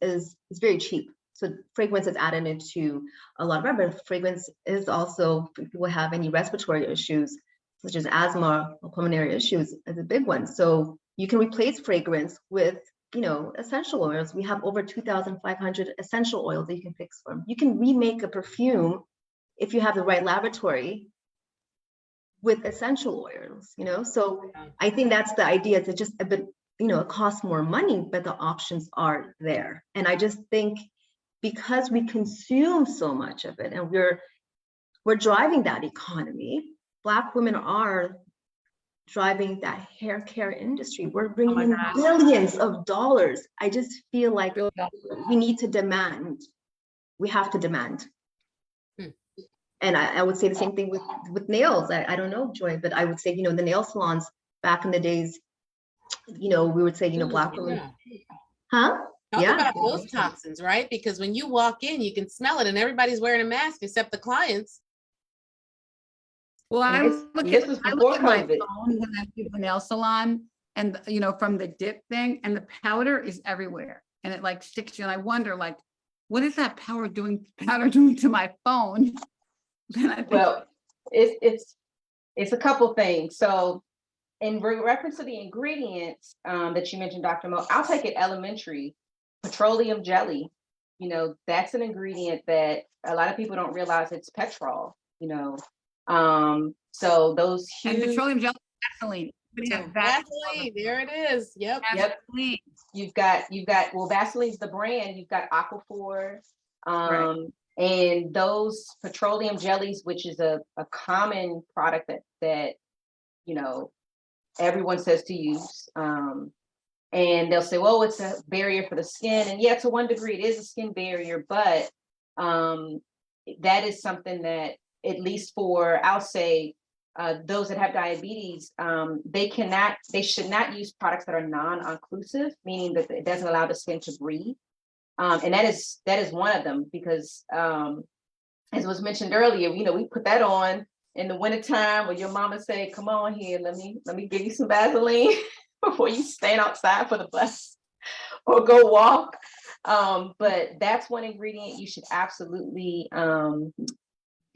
very cheap. So fragrance is added into a lot of our, but fragrance is also, if people have any respiratory issues, such as asthma or pulmonary issues, is a big one. So you can replace fragrance with, you know, essential oils. We have over 2,500 essential oils that you can pick from. You can remake a perfume if you have the right laboratory with essential oils, you know? So I think that's the idea. It's just a bit, you know, it costs more money, but the options are there. And I just think because we consume so much of it and we're driving that economy, Black women are driving that hair care industry. We're bringing in gosh. billions of dollars. I just feel like we need to demand. We have to demand. And I would say the same thing with nails. I don't know, Joy, but I would say, you know, the nail salons back in the days, you know, we would say, you know, Black women, huh? Talk Yeah. about those toxins, right? Because when you walk in, you can smell it and everybody's wearing a mask except the clients. Well, I This- look this at, was I before look at my COVID. phone when I do the nail salon and, you know, from the dip thing and the powder is everywhere and it like sticks to you. And I wonder like, what is that powder doing to my phone? Then I think, Well, it's a couple things. So in reference to the ingredients that you mentioned, Dr. Mo, I'll take it elementary. Petroleum jelly, you know, that's an ingredient that a lot of people don't realize it's petrol, you know. So those and huge, petroleum jelly, Vaseline. Everybody has Vaseline, there it is. Yep. Yep. Vaseline. you've got, well, Vaseline's the brand, you've got Aquaphor, Right. and those petroleum jellies, which is a common product that, you know, everyone says to use. And they'll say, well, it's a barrier for the skin. And yeah, to one degree, it is a skin barrier, but that is something that, at least for, I'll say, those that have diabetes, they should not use products that are non-occlusive, meaning that it doesn't allow the skin to breathe. And that is one of them, because as was mentioned earlier, you know, we put that on in the wintertime where your mama say, come on here, let me give you some Vaseline before you stand outside for the bus or go walk. But that's one ingredient you should absolutely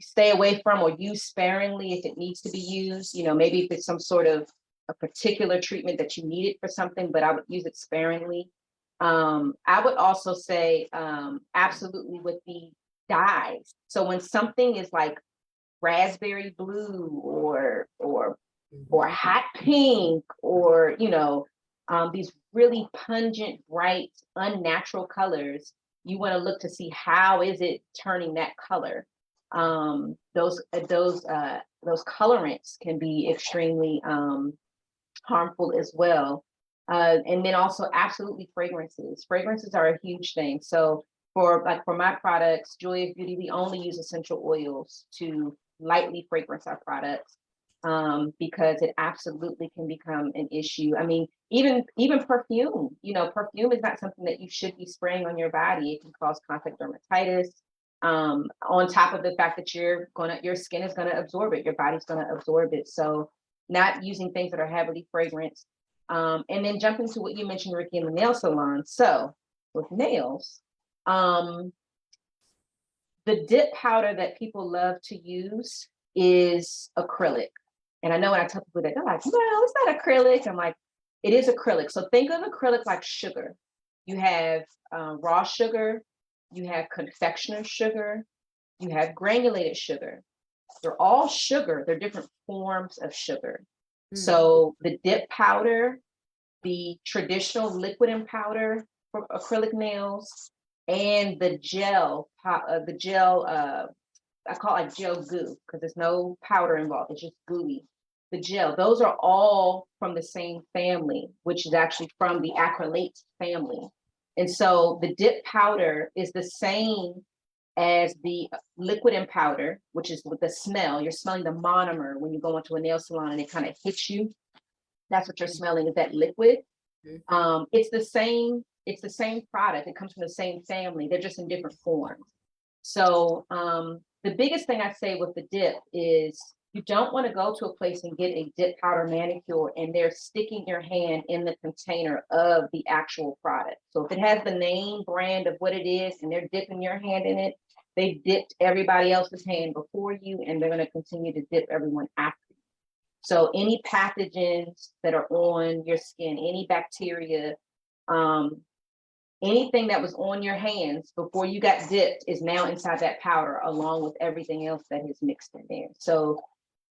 stay away from or use sparingly if it needs to be used. You know, maybe if it's some sort of a particular treatment that you need it for something, but I would use it sparingly. I would also say absolutely with the dyes. So when something is like raspberry blue or hot pink, or, you know, these really pungent, bright, unnatural colors, you want to look to see how is it turning that color. Those colorants can be extremely harmful as well. And then also absolutely fragrances. Fragrances are a huge thing. So for my products, Joy of Beauty, we only use essential oils to lightly fragrance our products, because it absolutely can become an issue. I mean, even perfume, you know, perfume is not something that you should be spraying on your body. It can cause contact dermatitis. On top of the fact that your skin is gonna absorb it, your body's gonna absorb it. So not using things that are heavily fragranced. And then jumping to what you mentioned, Ricky, in the nail salon. So with nails. The dip powder that people love to use is acrylic. And I know when I tell people that, they're like, well, it's not acrylic. I'm like, it is acrylic. So think of acrylic like sugar. You have raw sugar, you have confectioner sugar, you have granulated sugar. They're all sugar. They're different forms of sugar. So the dip powder, the traditional liquid and powder for acrylic nails, and the gel, I call it gel goo because there's no powder involved. It's just gooey. The gel, those are all from the same family, which is actually from the acrylate family. And so the dip powder is the same as the liquid and powder, which is with the smell. You're smelling the monomer when you go into a nail salon and it kind of hits you. That's what you're smelling, is that liquid. It's the same product. It comes from the same family. They're just in different forms. So the biggest thing I say with the dip is you don't want to go to a place and get a dip powder manicure and they're sticking your hand in the container of the actual product. So if it has the name brand of what it is and they're dipping your hand in it, they've dipped everybody else's hand before you and they're going to continue to dip everyone after you. So any pathogens that are on your skin, any bacteria, anything that was on your hands before you got dipped is now inside that powder, along with everything else that is mixed in there. So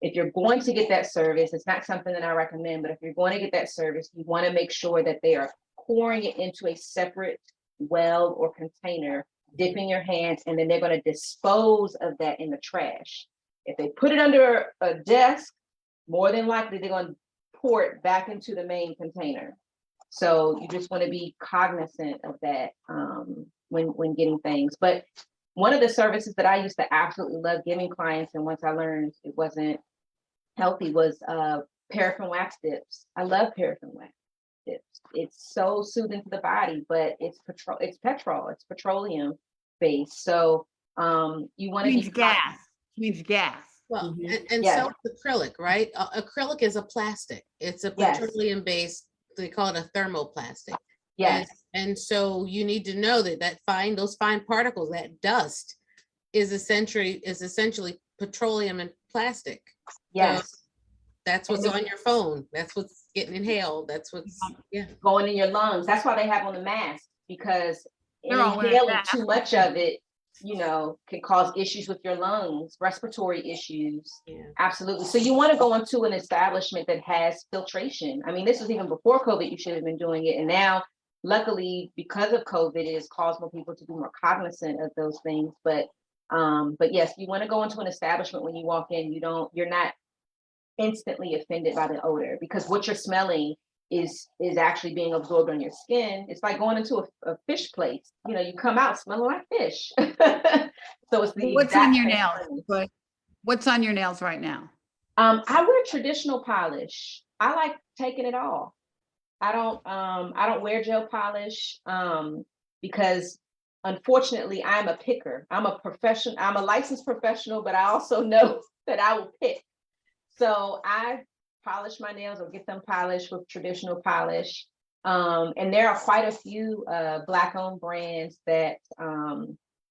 if you're going to get that service, it's not something that I recommend, but if you're going to get that service, you want to make sure that they are pouring it into a separate well or container, dipping your hands, and then they're going to dispose of that in the trash. If they put it under a desk, more than likely they're going to pour it back into the main container. So you just want to be cognizant of that when getting things. But one of the services that I used to absolutely love giving clients, and once I learned it wasn't healthy, was paraffin wax dips. I love paraffin wax dips. It's so soothing to the body, but it's petroleum based. So you want to Means gas. Means gas. Well, Mhm. and Yeah. so is acrylic, right? Acrylic is a plastic. It's a Yes. petroleum based, they call it a thermoplastic. Yes. And so you need to know that those fine particles, that dust is essentially petroleum and plastic. Yes. That's what's on your phone. That's what's getting inhaled. That's what's, yeah. Going in your lungs. That's why they have on the mask, because They're all wearing inhaling masks. too much of it, can cause issues with your lungs, respiratory issues. Yeah. Absolutely. So you want to go into an establishment that has filtration. I mean, this was even before COVID, you should have been doing it. And now, luckily, because of COVID, it has caused more people to be more cognizant of those things. But yes, you want to go into an establishment when you walk in, you're not instantly offended by the odor, because what you're smelling is actually being absorbed on your skin. It's like going into a fish place. You come out smelling like fish. So it's the What's on exact your same nails? thing. But what's on your nails right now? I wear traditional polish. I like taking it off. I don't wear gel polish because unfortunately I'm a picker. I'm a licensed professional, but I also know that I will pick. So I polish my nails or get them polished with traditional polish. And there are quite a few Black-owned brands that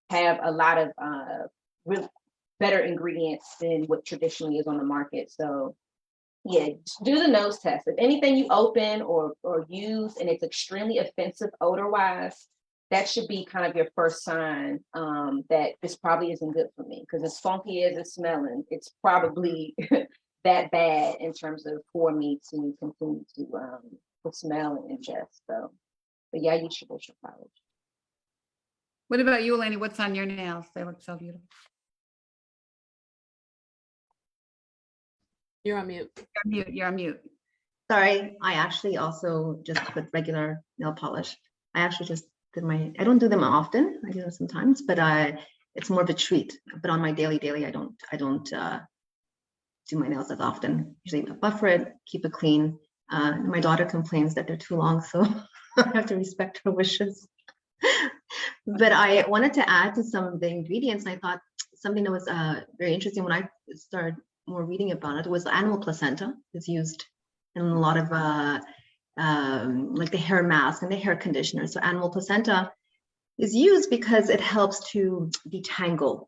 have a lot of really better ingredients than what traditionally is on the market. So yeah, do the nose test. If anything you open or use and it's extremely offensive odor-wise, that should be kind of your first sign that this probably isn't good for me, because as funky as it's smelling, it's probably that bad in terms of for me to continue to smell and ingest. So, but yeah, you should go to college. What about you, Eleni? What's on your nails? They look so beautiful. You're on mute. You're on mute. Sorry, I actually also just put regular nail polish. I actually just did I don't do them often. I do them sometimes, but it's more of a treat. But on my daily, I don't do my nails as often. Usually I buffer it, keep it clean. My daughter complains that they're too long, so I have to respect her wishes. But I wanted to add to some of the ingredients. I thought something that was very interesting when I started more reading about it was animal placenta is used in a lot of like the hair mask and the hair conditioner. So animal placenta is used because it helps to detangle,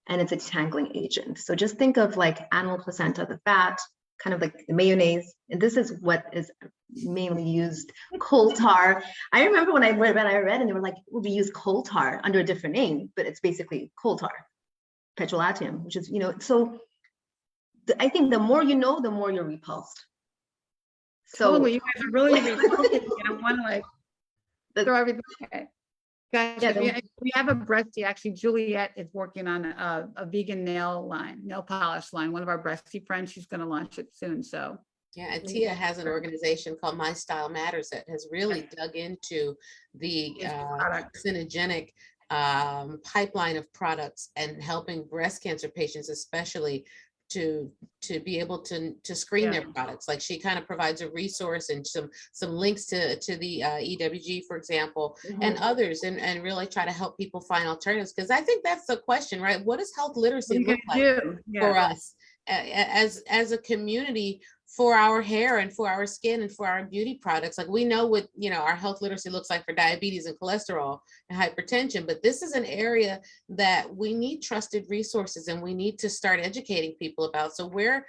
and it's a detangling agent. So just think of like animal placenta, the fat, kind of like the mayonnaise, and this is what is mainly used. Coal tar. I remember when I read and they were like, well, we use coal tar under a different name, but it's basically coal tar, petrolatum, which is, so I think the more you know, the more you're repulsed. So Totally, you guys are really repulsive. I want to like The- throw everything. Okay. Guys, Yeah, we have a breastie. Actually, Juliet is working on a vegan nail polish line. One of our breastie friends, she's going to launch it soon. So Yeah, and Tia has an organization called My Style Matters that has really dug into the products. carcinogenic pipeline of products and helping breast cancer patients, especially to be able to screen their products. Like she kind of provides a resource and some links to the EWG, for example, and others, and really try to help people find alternatives. Because I think that's the question, right? What does health literacy look like for us as a community, for our hair and for our skin and for our beauty products? Like we know what, our health literacy looks like for diabetes and cholesterol and hypertension, but this is an area that we need trusted resources and we need to start educating people about. So where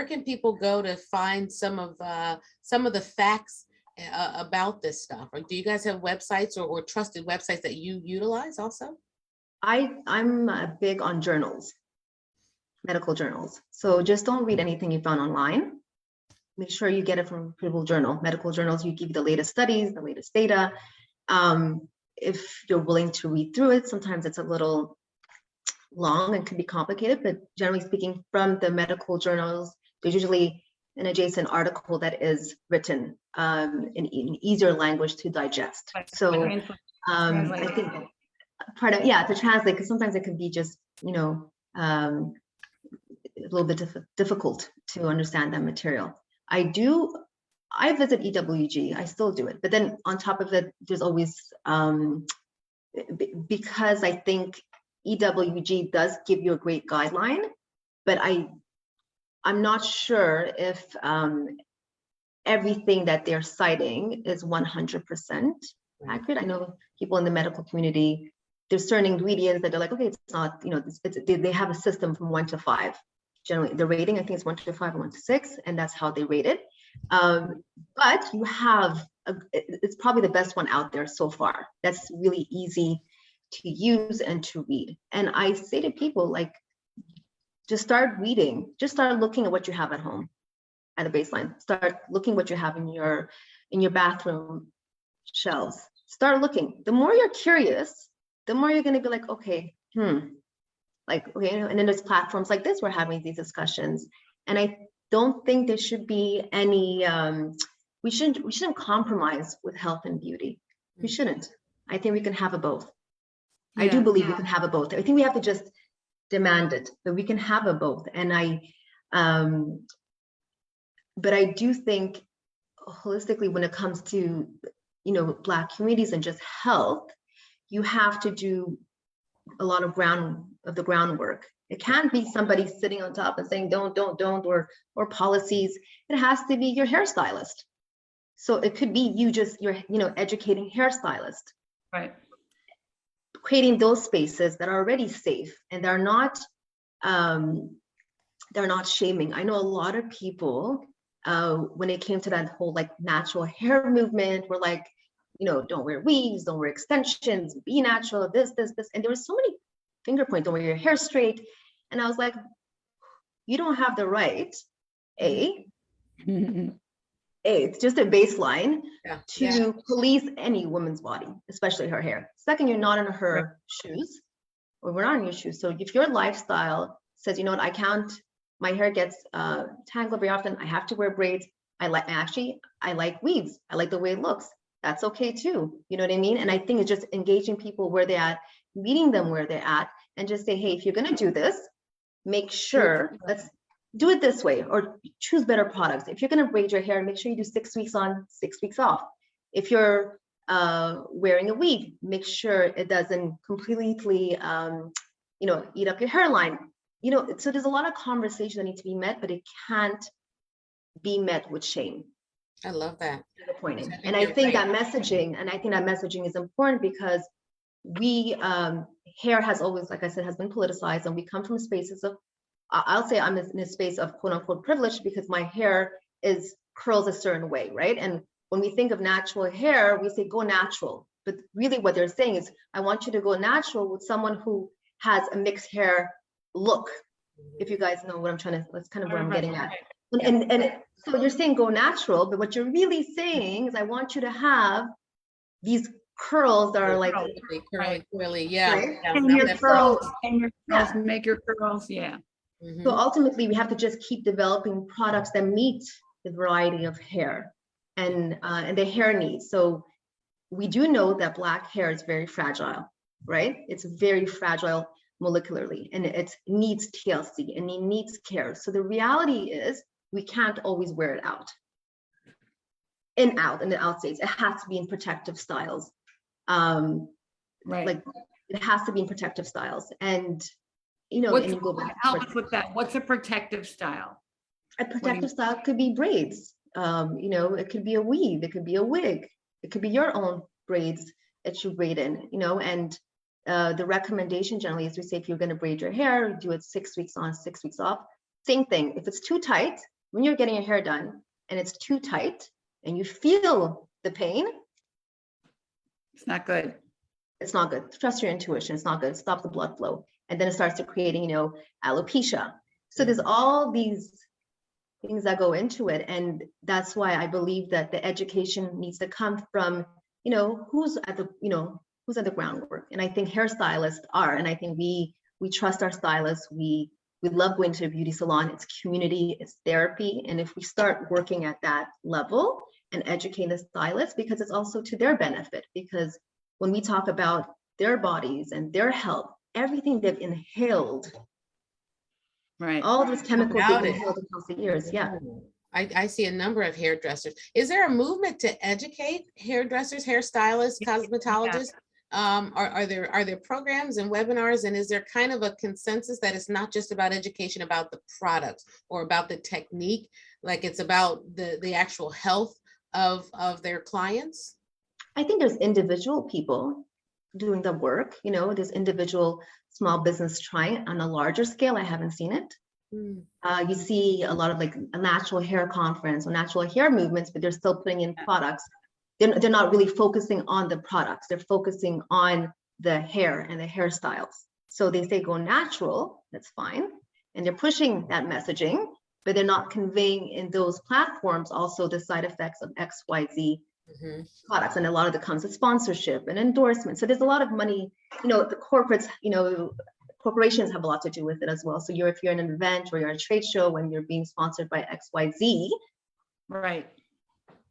can people go to find some of the facts about this stuff? Or do you guys have websites or trusted websites that you utilize also? I'm big on journals, medical journals. So just don't read anything you found online. Make sure you get it from a reputable journal. Medical journals, you give you the latest studies, the latest data. If you're willing to read through it, sometimes it's a little long and can be complicated, but generally speaking, from the medical journals, there's usually an adjacent article that is written in easier language to digest. So I think part of, to translate, because sometimes it can be just, a little bit difficult to understand that material. I visit EWG, I still do it, but then on top of it, there's always, because I think EWG does give you a great guideline, but I'm not sure if everything that they're citing is 100% accurate. I know people in the medical community, there's certain ingredients that they're like, okay, it's not, they have a system from 1 to 5. Generally, the rating, I think it's 1 to 5 and 1 to 6, and that's how they rate it. But you have, it's probably the best one out there so far. That's really easy to use and to read. And I say to people, like, just start reading, just start looking at what you have at home at a baseline. Start looking what you have in your bathroom shelves. Start looking. The more you're curious, the more you're going to be like, okay, like, okay, and then there's platforms like this, we're having these discussions. And I don't think there should be any, we shouldn't compromise with health and beauty. We shouldn't. I think we can have a both. I do believe we can have a both. I think we have to just demand it, but we can have a both. And but I do think holistically, when it comes to, Black communities and just health, you have to do a lot of the groundwork. It can't be somebody sitting on top and saying don't, or policies. It has to be your hairstylist. So it could be you're educating hairstylist, right? Creating those spaces that are already safe and they're not shaming. I know a lot of people when it came to that whole like natural hair movement, were like, don't wear weaves, don't wear extensions, be natural, this, and there was so many finger points, don't wear your hair straight. And I was like, you don't have the right, it's just a baseline to police any woman's body, especially her hair. Second, you're not in her shoes, or we're not in your shoes. So if your lifestyle says, you know what, I can't, my hair gets tangled very often, I have to wear braids. I like weaves. I like the way it looks. That's okay too. You know what I mean? And I think it's just engaging people where they're at, meeting them where they're at, and just say, hey, if you're gonna do this, make sure, let's do it this way, or choose better products. If you're gonna braid your hair, make sure you do 6 weeks on, 6 weeks off. If you're wearing a weave, make sure it doesn't completely, eat up your hairline. So there's a lot of conversation that need to be met, but it can't be met with shame. I love that. And I think that messaging, is important, because we, hair has always, like I said, has been politicized, and we come from spaces of, I'll say I'm in a space of quote unquote privilege because my hair is curls a certain way, right? And when we think of natural hair, we say go natural. But really what they're saying is, I want you to go natural with someone who has a mixed hair look. If you guys know what I'm trying to, that's kind of where I'm getting at. So you're saying go natural, but what you're really saying is I want you to have these curls that are like, Curly, yeah. Right. Yeah, And not your that curls, fluffy. and your curls, make your curls, yeah. Mhm. so ultimately we have to just keep developing products that meet the variety of hair and the hair needs. So we do know that Black hair is very fragile, right? It's very fragile molecularly, and it needs TLC and it needs care. So the reality is we can't always wear it out. In the out states, it has to be in protective styles. Right. Like it has to be in protective styles. And you know, What's, and you go back. help us with that. What's a protective style? A protective style could be braids. You know, it could be a weave, it could be a wig, it could be your own braids that you braid in, you know, and the recommendation generally is we say if you're going to braid your hair, do it 6 weeks on, 6 weeks off. Same thing. If it's too tight, when you're getting your hair done and it's too tight and you feel the pain, It's not good. it's not good. Trust your intuition. It's not good. Stop the blood flow. And then it starts to creating, you know, alopecia. So there's all these things that go into it. And that's why I believe that the education needs to come from, you know, who's at the groundwork. And I think hairstylists are, and I think we trust our stylists. We love going to a beauty salon. It's community, it's therapy. And if we start working at that level and educating the stylists, because it's also to their benefit, because when we talk about their bodies and their health, everything they've inhaled, Right. all those chemicals Without they've it. inhaled across the years. Yeah. I see a number of hairdressers. Is there a movement to educate hairdressers, hairstylists, cosmetologists? Are there programs and webinars, and is there kind of a consensus that it's not just about education about the products or about the technique, like it's about the actual health of their clients? I think there's individual people doing the work, you know, there's individual small business trying. On a larger scale, I haven't seen it. You see a lot of like a natural hair conference or natural hair movements, but they're still putting in products. They're not really focusing on the products. They're focusing on the hair and the hairstyles. So they say go natural, that's fine. And they're pushing that messaging, but they're not conveying in those platforms also the side effects of XYZ products. And a lot of it comes with sponsorship and endorsement. So there's a lot of money, you know, the corporates, you know, corporations have a lot to do with it as well. So if you're in an event or you're at a trade show when you're being sponsored by XYZ, Right.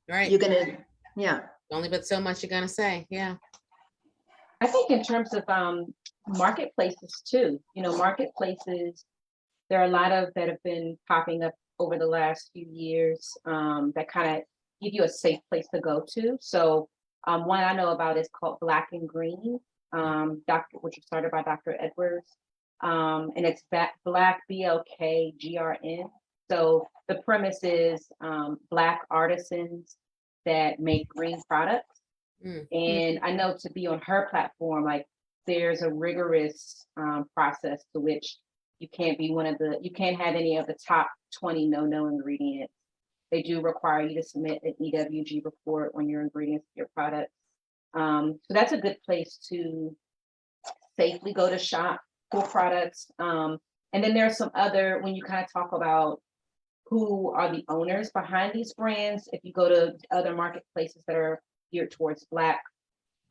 you're gonna, yeah. Only but so much you're gonna say, yeah. I think in terms of marketplaces too, you know, marketplaces, there are a lot of that have been popping up over the last few years that kind of give you a safe place to go to. So one I know about is called Black and Green, which was started by Dr. Edwards. And it's Black, BLKGRN. So the premise is Black artisans that make green products. And I know to be on her platform, like there's a rigorous process to which you can't have any of the top 20 no ingredients. They do require you to submit an EWG report on your ingredients for your products. So that's a good place to safely go to shop for products. And then there's some other, when you kind of talk about who are the owners behind these brands, if you go to other marketplaces that are geared towards Black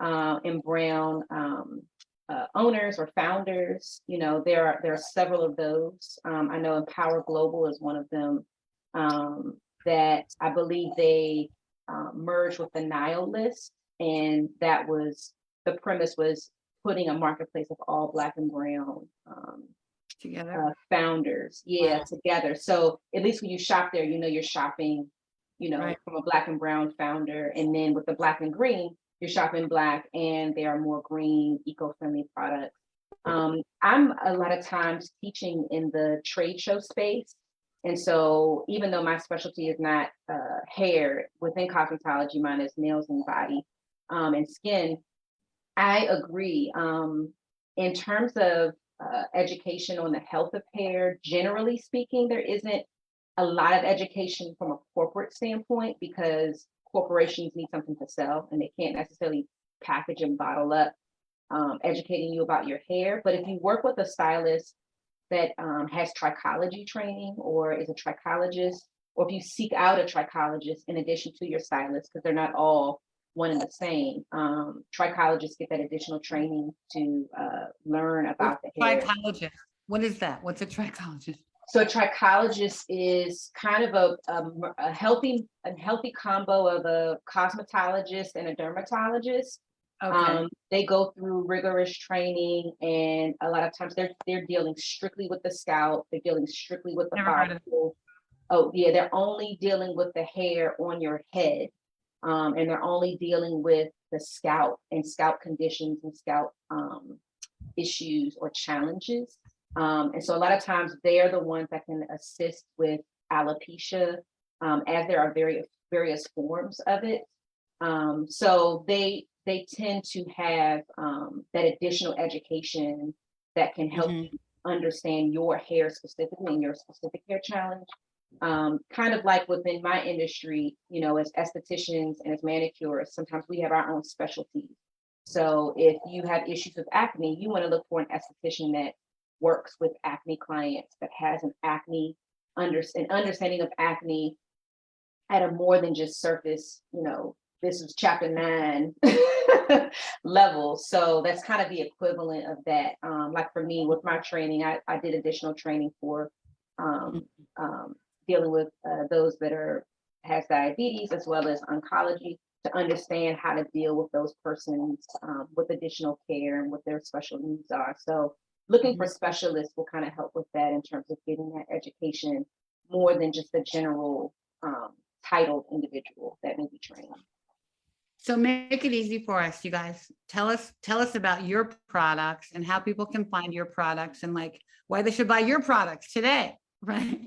and brown owners or founders, you know, there are several of those. I know Empower Global is one of them that I believe they merged with the Nile List, and that was, the premise was putting a marketplace of all Black and brown Together. founders, together. So at least when you shop there, you know you're shopping, you know, Right. from a Black and brown founder, and then with the Black and Green, you're shopping Black, and they are more green, eco-friendly products. I'm a lot of times teaching in the trade show space. And so even though my specialty is not hair, within cosmetology, mine is nails and body and skin, I agree. In terms of education on the health of hair, generally speaking, there isn't a lot of education from a corporate standpoint because corporations need something to sell and they can't necessarily package and bottle up educating you about your hair. But if you work with a stylist that has trichology training or is a trichologist, or if you seek out a trichologist in addition to your stylist, because they're not all one and the same. Trichologists get that additional training to learn about the hair. Trichologist. What is that? What's a trichologist? So a trichologist is kind of a healthy combo of a cosmetologist and a dermatologist. Okay. They go through rigorous training, and a lot of times they're dealing strictly with the scalp. They're dealing strictly with the Never heard of it. follicle. Oh yeah, they're only dealing with the hair on your head, and they're only dealing with the scalp and scalp conditions and scalp issues or challenges. And so a lot of times they are the ones that can assist with alopecia, as there are various forms of it. So they tend to have that additional education that can help you understand your hair specifically and your specific hair challenge. Kind of like within my industry, you know, as estheticians and as manicurists, sometimes we have our own specialties. So if you have issues with acne, you want to look for an esthetician that works with acne clients, that has an understanding of acne at a more than just surface, you know, this is chapter 9 level. So that's kind of the equivalent of that. Like for me, with my training, I did additional training for dealing with those that has diabetes as well as oncology, to understand how to deal with those persons with additional care and what their special needs are. So looking for specialists will kind of help with that in terms of getting that education more than just the general titled individual that may be trained. So make it easy for us, you guys. Tell us about your products and how people can find your products and like why they should buy your products today, right?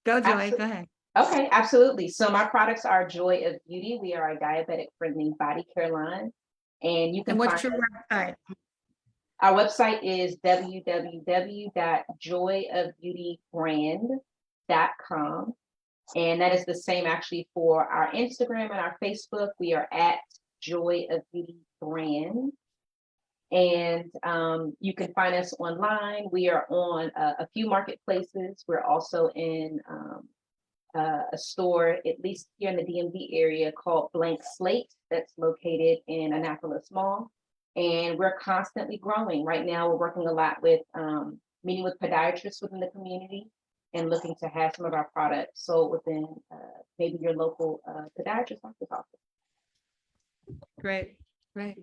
Go, Joy, go ahead. Okay, absolutely. So my products are Joy of Beauty. We are a diabetic friendly body care line. And you can And what's find your website? our website is www.joyofbeautybrand.com. And that is the same actually for our Instagram and our Facebook. We are at Joy of Beauty Brand. And you can find us online. We are on a few marketplaces. We're also in a store, at least here in the DMV area, called Blank Slate, that's located in Annapolis Mall. And we're constantly growing. Right now, we're working a lot with meeting with podiatrists within the community and looking to have some of our products sold within maybe your local podiatrist office. Great. And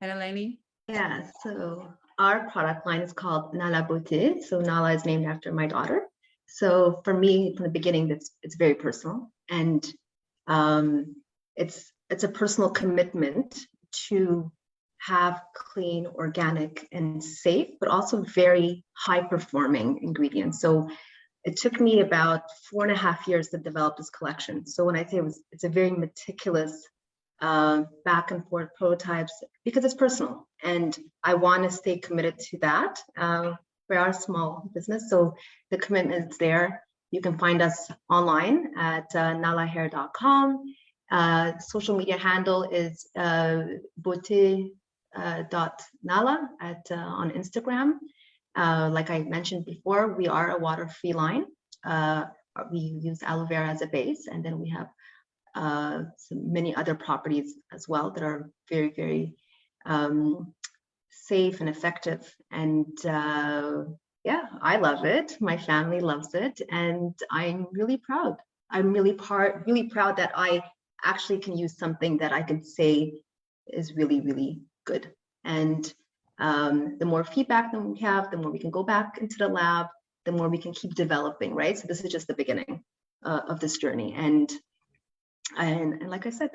Eleni? Yeah, so our product line is called Nala Beauté. So Nala is named after my daughter. So for me, from the beginning, it's very personal, and it's a personal commitment to have clean, organic, and safe, but also very high-performing ingredients. So it took me about 4.5 years to develop this collection. So when I say it's a very meticulous back and forth prototypes, because it's personal, and I want to stay committed to that. We are a small business, so the commitment is there. You can find us online at nalahair.com. Social media handle is beauté.nala on Instagram. Like I mentioned before, we are a water-free line. We use aloe vera as a base, and then we have many other properties as well that are very, very safe and effective. And yeah, I love it. My family loves it, and I'm really proud. I'm really proud that I actually can use something that I can say is really, really good. And the more feedback that we have, the more we can go back into the lab, the more we can keep developing, right? So this is just the beginning of this journey. And like I said,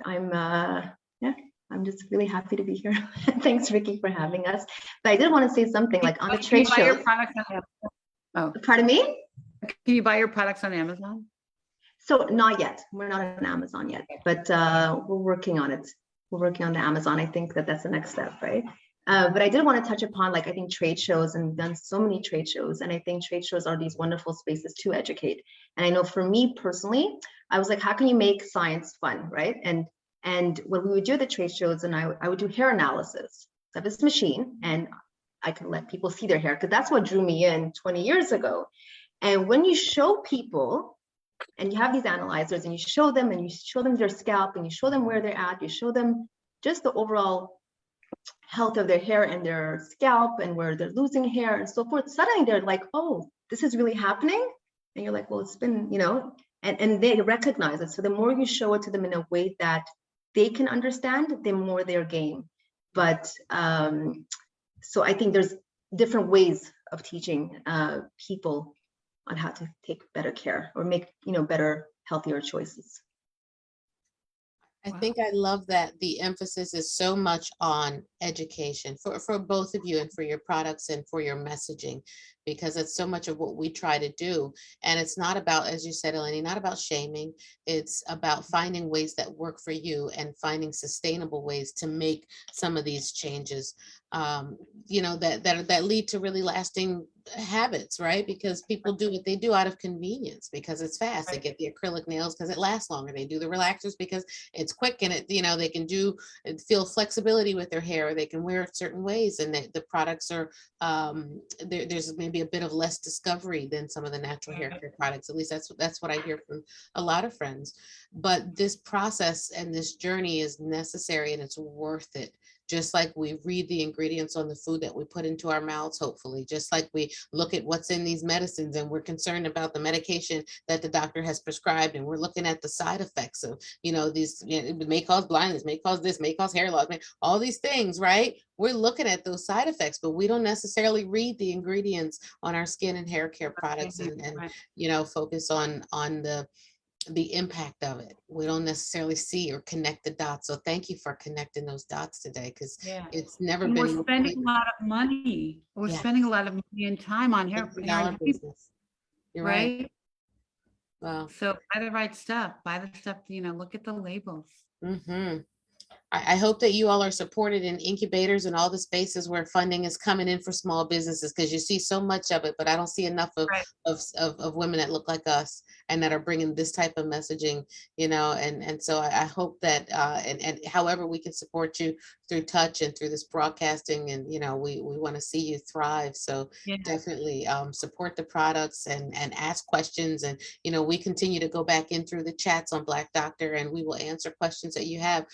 I'm just really happy to be here. Thanks, Ricky, for having us. But I did want to say something like on the trade Can you buy your show. products on Amazon? Oh, Pardon me? can you buy your products on Amazon? So not yet. We're not on Amazon yet, but we're working on it. we're working on the Amazon. I think that that's the next step, right? But I did want to touch upon, like, I think trade shows, and we've done so many trade shows, and I think trade shows are these wonderful spaces to educate. And I know for me personally, I was like, how can you make science fun, right? And when we would do the trade shows, and I would do hair analysis. So I have this machine, and I could let people see their hair, because that's what drew me in 20 years ago. And when you show people, and you have these analyzers, and you show them their scalp, and you show them where they're at, you show them just the overall health of their hair and their scalp and where they're losing hair and so forth, suddenly they're like, oh, this is really happening. And you're like, well, it's been, and they recognize it. So the more you show it to them in a way that they can understand, the more they're game. But so I think there's different ways of teaching people on how to take better care or make, better, healthier choices. I Wow. think I love that the emphasis is so much on education for both of you and for your products and for your messaging, because it's so much of what we try to do. And it's not about, as you said, Eleni, not about shaming. It's about finding ways that work for you and finding sustainable ways to make some of these changes, that lead to really lasting habits, right? Because people do what they do out of convenience, because it's fast. They Right. get the acrylic nails because it lasts longer. They do the relaxers because it's quick, and they can feel flexibility with their hair. They can wear it certain ways, and the products are there's maybe a bit of less discovery than some of the natural hair care products. At least that's what I hear from a lot of friends. But this process and this journey is necessary, and it's worth it. Just like we read the ingredients on the food that we put into our mouths, hopefully, just like we look at what's in these medicines, and we're concerned about the medication that the doctor has prescribed, and we're looking at the side effects of, these, it may cause blindness, may cause this, may cause hair loss, all these things, right? We're looking at those side effects, but we don't necessarily read the ingredients on our skin and hair care products, and Right. focus on the impact of it. We don't necessarily see or connect the dots. So thank you for connecting those dots today, because Yeah. it's never And been we're more spending clear. a lot of money. We're Yeah. spending a lot of money and time on hair, $50 business. You're right. right? Wow. So buy the right stuff, buy the stuff, look at the labels. Mm-hmm. I hope that you all are supported in incubators and all the spaces where funding is coming in for small businesses, because you see so much of it, but I don't see enough Right. of women that look like us and that are bringing this type of messaging, and so I hope that and however we can support you through touch and through this broadcasting, and we want to see you thrive. So Yeah. definitely support the products and ask questions, and we continue to go back in through the chats on Black Doctor, and we will answer questions that you have.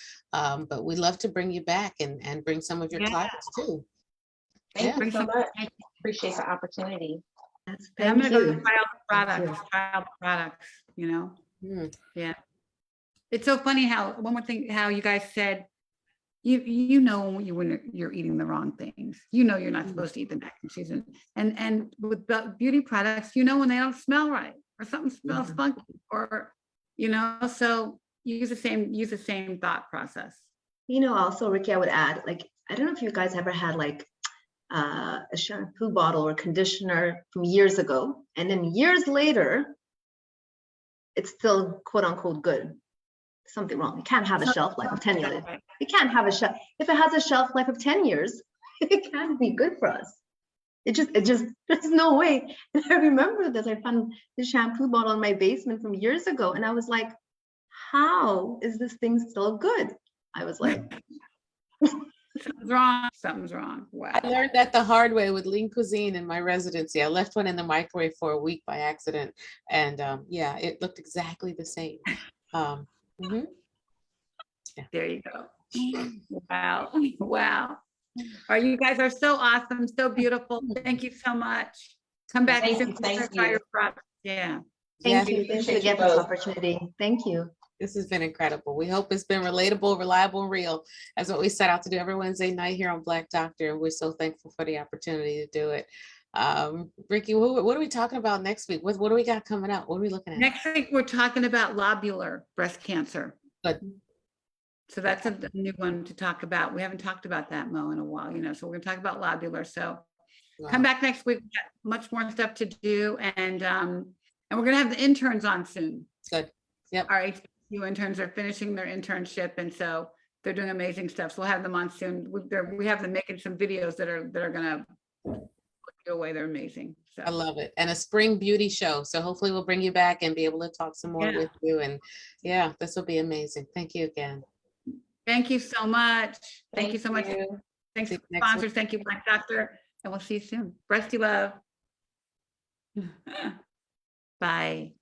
But we'd love to bring you back and bring some of your Yeah. clients too. Thank Yeah. you Bring so some- much. Appreciate the opportunity. Yes, And I'm thank gonna go you. try out the Thank you. products, Mm. Yeah. It's so funny how, one more thing, how you guys said, when you're eating the wrong things, you're not supposed to eat the mac and cheese. And with beauty products, when they don't smell right, or something smells Mhm. funky, or, so use the same thought process. Also, Ricky, I would add, like, I don't know if you guys ever had like a shampoo bottle or conditioner from years ago, and then years later, it's still quote unquote good. Something wrong. It can't have a shelf life of 10 years. Right. It can't have if it has a shelf life of 10 years, it can't be good for us. It just, there's no way. And I remember this, I found the shampoo bottle in my basement from years ago, and I was like, how is this thing still good? I was like, Something's wrong. Wow. I learned that the hard way with Lean Cuisine in my residency. I left one in the microwave for a week by accident, and it looked exactly the same. Mhm. There you go. Wow. Wow. All right, you guys are so awesome, so beautiful. Thank you so much. Come back. Thank you, soon. thank Try you. your product. Yeah. thank Yes, you. Thank you appreciate again you for this both. opportunity. Thank you. this has been incredible. We hope it's been relatable, reliable, and real, as what we set out to do every Wednesday night here on Black Doctor. And we're so thankful for the opportunity to do it. Ricky, what are we talking about next week? What do we got coming up? What are we looking at? Next week, we're talking about lobular breast cancer. Good. So that's a new one to talk about. We haven't talked about that, Mo, in a while, so we're gonna talk about lobular. So come Wow. back next week. We've got much more stuff to do, and we're gonna have the interns on soon. Good. Yep. Our HBCU interns are finishing their internship, and so They're doing amazing stuff. So we'll have them on soon. We have them making some videos that are gonna blow you away. They're amazing. I So love it. And a spring beauty show. So hopefully we'll bring you back and be able to talk some more Yeah. with you. And yeah, this will be amazing. Thank you again. thank you so much. Thank you so much. you. Thanks, See you next sponsors. Thank you, Black Doctor. And we'll see you soon. Breasty love. Bye.